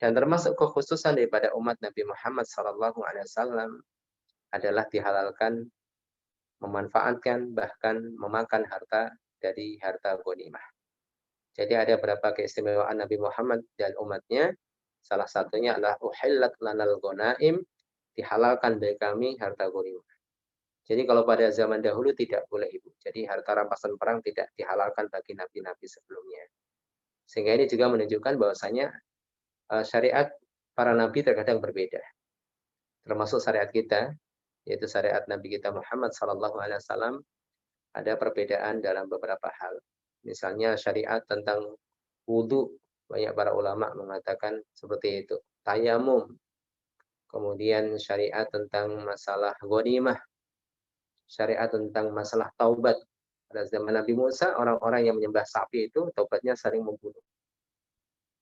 Dan termasuk kekhususan daripada umat Nabi Muhammad SAW adalah dihalalkan memanfaatkan bahkan memakan harta dari harta ghanimah. Jadi ada beberapa keistimewaan Nabi Muhammad dan umatnya. Salah satunya adalah uhillat lanal ghanaim, dihalalkan bagi kami harta ghanimah. Jadi kalau pada zaman dahulu tidak boleh Ibu. Jadi harta rampasan perang tidak dihalalkan bagi nabi-nabi sebelumnya. Sehingga ini juga menunjukkan bahwasanya syariat para nabi terkadang berbeda. Termasuk syariat kita, yaitu syariat Nabi kita Muhammad SAW, ada perbedaan dalam beberapa hal. Misalnya syariat tentang wudhu, banyak para ulama mengatakan seperti itu. Tayamum, kemudian syariat tentang masalah ghanimah, syariat tentang masalah taubat. Pada zaman Nabi Musa, orang-orang yang menyembah sapi itu taubatnya saling membunuh.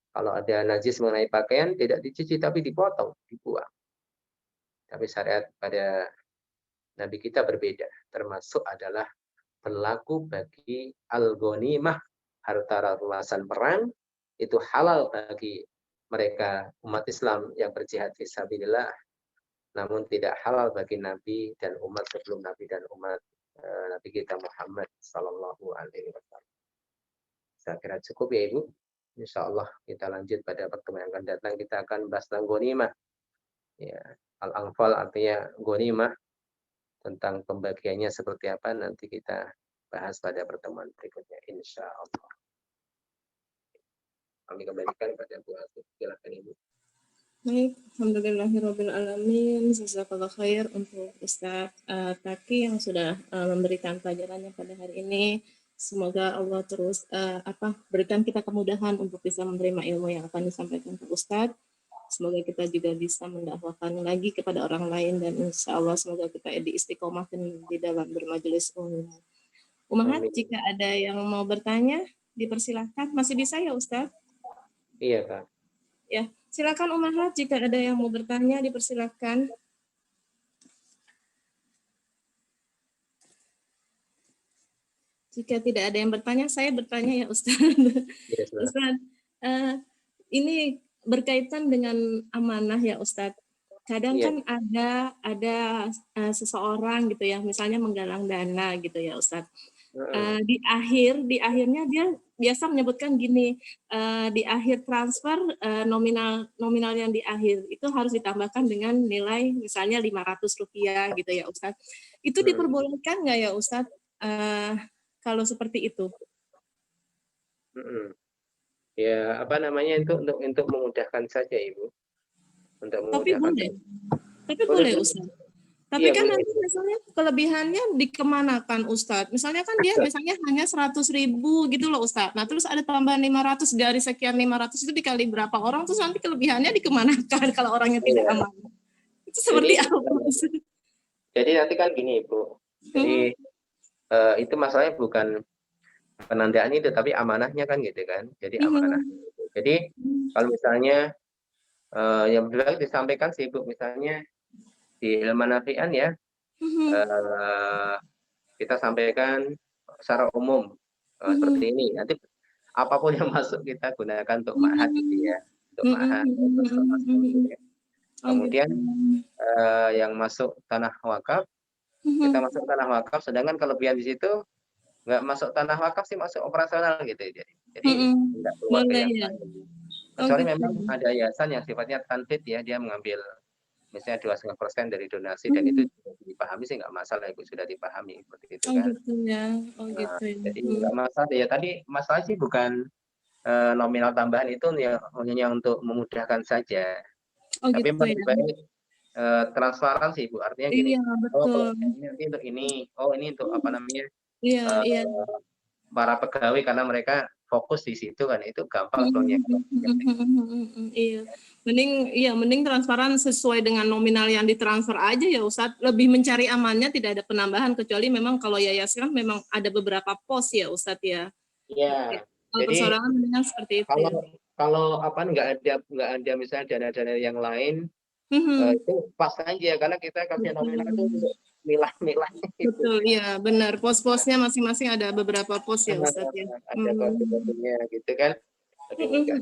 Kalau ada najis mengenai pakaian, tidak dicuci tapi dipotong, dibuang. Tapi syariat pada Nabi kita berbeda. Termasuk adalah berlaku bagi al-ghanimah, harta rampasan perang, itu halal bagi mereka umat Islam yang berjihad fisabilillah, namun tidak halal bagi Nabi dan umat sebelum Nabi dan umat Nabi kita Muhammad Sallallahu Alaihi Wasallam. Saya kira cukup ya Ibu. Insya Allah kita lanjut pada pertemuan yang akan datang. Kita akan bahas tentang ghanimah. Ya, al-anfal artinya ghanimah. Tentang pembagiannya seperti apa nanti kita bahas pada pertemuan berikutnya. Insya Allah. Kami kembalikan pada Bu Asif. Silakan Ibu. Baik, alhamdulillahirrabbilalamin. Jazakallah khair untuk Ustaz Taki yang sudah memberikan pelajarannya pada hari ini. Semoga Allah terus berikan kita kemudahan untuk bisa menerima ilmu yang akan disampaikan ke Ustaz. Semoga kita juga bisa mendakwakan lagi kepada orang lain dan insya Allah semoga kita diistiqomahkan di dalam bermajelis ilmu. Umahat, jika ada yang mau bertanya, dipersilahkan. Masih bisa ya Ustaz? Iya Kak. Ya, silakan Umahat, jika ada yang mau bertanya, dipersilahkan. Jika tidak ada yang bertanya, saya bertanya ya Ustaz. Yes, Ustaz, ini berkaitan dengan amanah ya Ustaz. Kadang kan ada seseorang gitu ya, misalnya menggalang dana gitu ya Ustaz. Di akhirnya dia biasa menyebutkan gini, di akhir transfer nominal yang di akhir itu harus ditambahkan dengan nilai misalnya Rp500 gitu ya Ustaz. Itu diperbolehkan nggak ya Ustaz kalau seperti itu? Ya, apa namanya itu untuk memudahkan saja Ibu. Untuk memudahkan. Tapi boleh Ustaz. Tapi Iya, kan boleh. nanti misalnya kelebihannya dikemanakan Ustadz? Misalnya kan dia misalnya hanya 100.000 gitu loh Ustadz. Nah terus ada tambahan 500 dari sekian 500 itu dikali berapa orang terus nanti kelebihannya dikemanakan kalau orangnya tidak Iya. aman? Itu Jadi seperti apa Ustadz? jadi nanti kan gini Bu. Jadi itu masalahnya bukan penandaan itu tapi amanahnya kan gitu kan. Jadi amanah. Jadi kalau misalnya yang benar disampaikan sih Bu, misalnya di ilmu nafian ya eh, kita sampaikan secara umum seperti ini. Nanti apapun yang masuk kita gunakan untuk ma'had gitu ya, untuk ma'had untuk somasi gitu ya. Oh gitu. Kemudian yang masuk tanah wakaf kita masuk tanah wakaf, sedangkan kelebihan di situ nggak masuk tanah wakaf sih masuk operasional gitu. Jadi nggak keluar ke Boleh yang ya. lain. Oh Kecuali gitu. memang ada yayasan yang sifatnya tanfid ya, dia mengambil misalnya 2,5% dari donasi dan itu dipahami sih nggak masalah, Ibu sudah dipahami seperti itu Oh kan. gitu ya. Oh Nah, gitu ya. jadi nggak masalah ya. Tadi masalah sih bukan nominal tambahan itu ya hanya untuk memudahkan saja. Oh Tapi gitu lebih ya. baik transparansi Bu. Artinya gini, Iya oh kalau betul. ini nanti untuk ini, oh ini untuk apa namanya Iya iya. para pegawai karena mereka fokus di situ kan itu gampang soalnya. Iya. Mending transparan sesuai dengan nominal yang ditransfer aja ya Ustadz. Lebih mencari amannya tidak ada penambahan kecuali memang kalau yayasan memang ada beberapa pos ya Ustadz ya. Iya. Kalau Jadi persoalangan memang seperti itu kalau ya. kalau apa nggak ada misalnya dana-dana yang lain itu pas aja karena kita kasih nominal itu Betul. untuk milah-milah itu. Betul, iya benar. Pos-posnya masing-masing ada beberapa pos ya Ustadz ya. Ada kode-kodenya gitu kan lebih mudah.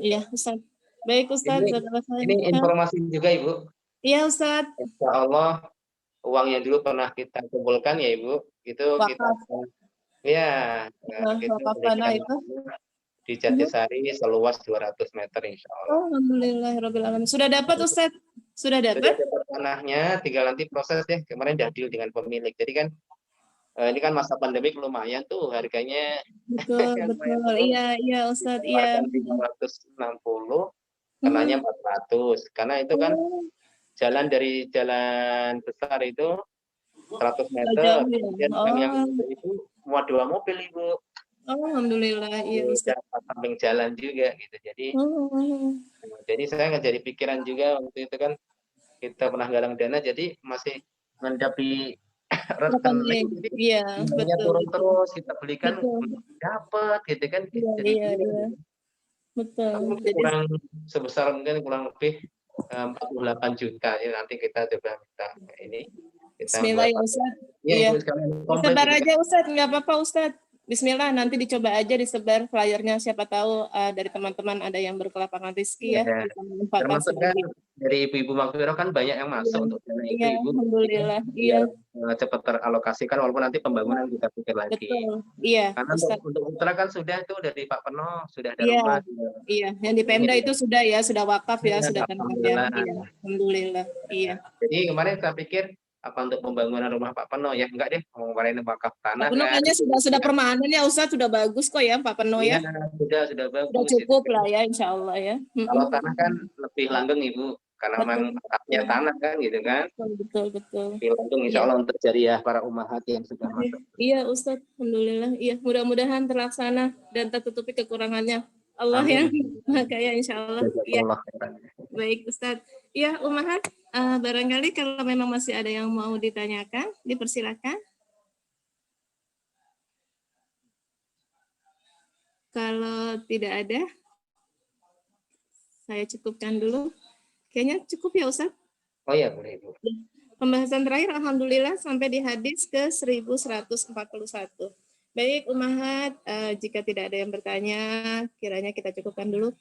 Iya Ustadz. Baik Ustadz, Ini saudara saya. ini informasi juga Ibu. Iya Ustadz. Insya Allah uang yang dulu pernah kita kumpulkan ya Ibu, itu kita Wakaf. akan ya kita Wakaf tanah berikan itu. di Jatisari seluas 200 meter insya Allah. Alhamdulillahirrahmanirrahim. Sudah dapat Ustadz? Sudah Sudah dapat? dapat tanahnya, tinggal nanti proses deh. Kemarin udah deal dengan pemilik. Jadi kan ini kan masa pandemi lumayan tuh harganya Betul, lumayan betul. turun. Iya, iya Ustadz, iya. Ditawarkan 560, kenanya 400. Karena itu kan Oh, jalan dari jalan besar itu 100 nggak meter, jauh ya. kemudian yang Oh, itu muat 2 mobil Ibu. alhamdulillah, iya Di Ustadz. samping jalan juga gitu. Jadi saya nggak jadi pikiran juga waktu itu kan kita pernah galang dana jadi masih menghadapi rekening Rekening. jadi Iya, nilainya betul, turun betul. terus kita belikan Betul. belum dapat gitu kan Iya, jadi iya, bingung iya. gitu. Betul. Kan mungkin Jadi kurang sebesar mungkin kurang lebih 48 juta ya nanti kita coba minta ini kita Bismillah buat ya Ustadz. ya Iya. Ibu sekalian komplain Disebar gitu kan aja Ustadz, nggak apa-apa Ustadz. Bismillah, nanti dicoba aja disebar flyernya. Siapa tahu dari teman-teman ada yang berkelapangan rezeki ya, ya bisa memanfaatkan termasuk kan sebagai. dari ibu-ibu Magfirah kan banyak yang Iya, masuk untuk dana itu iya, Ibu jadi kan alhamdulillah. Iya, biar cepat teralokasikan walaupun nanti pembangunan kita pikir lagi. betul. Iya, Karena Ustadz. untuk Ultra kan sudah tuh dari Pak Peno, sudah ada Iya, rumah. iya. Yang di Ini Pemda itu sudah ya, sudah wakaf ya, ya, sudah tanggap ya. alhamdulillah. Iya, alhamdulillah. Iya. Jadi kemarin saya pikir apa untuk pembangunan rumah Pak Peno ya enggak deh, mau kemarin wakaf Pak tanah Penuh kan. kayaknya sudah permanen ya Ustadz, sudah bagus kok ya Pak Penuh Iya, ya. sudah Sudah bagus gitu cukup kan. lah ya, insya Allah ya. Kalau tanah kan lebih langgeng Ibu, karena memang Betul, haknya betul, tanah kan gitu kan. betul, betul, betul. Lebih langgeng insya Iya. Allah untuk jariah para umahat yang sudah masuk. Iya Ustadz, alhamdulillah. Iya, mudah-mudahan terlaksana dan tertutupi kekurangannya. Allah ya, Amin. makanya insya Allah. Iya, Jazakallah. baik Ustadz. Iya, Umahat, barangkali kalau memang masih ada yang mau ditanyakan, dipersilakan. Kalau tidak ada, saya cukupkan dulu. Kayaknya cukup ya Ustadz. Oh iya, boleh Ibu. Pembahasan terakhir Alhamdulillah sampai di hadis ke 1141. Baik Umahat, jika tidak ada yang bertanya, kiranya kita cukupkan dulu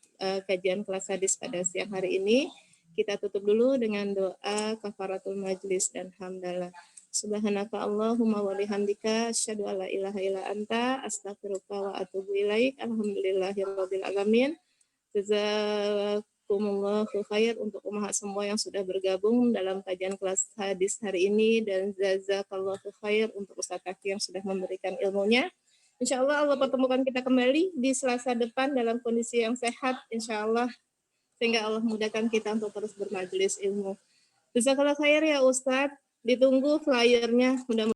kajian kelas hadis pada siang hari ini. Kita tutup dulu dengan doa kafaratul majlis dan hamdalah. Subhanaka Allahumma wa bihamdika asyhadu an la ilaha illa anta astaghfiruka wa atubu ilaik. Alhamdulillahirabbil alamin. Jazakumullahu khair untuk umahat semua yang sudah bergabung dalam kajian kelas hadis hari ini dan jazakallahu khair untuk Ustaz Kaki yang sudah memberikan ilmunya. Insya Allah Allah pertemukan kita kembali di Selasa depan dalam kondisi yang sehat, insya Allah, sehingga Allah mudahkan kita untuk terus bermajelis ilmu. Jazakallah khair ya Ustadz. Ditunggu flyernya. Mudah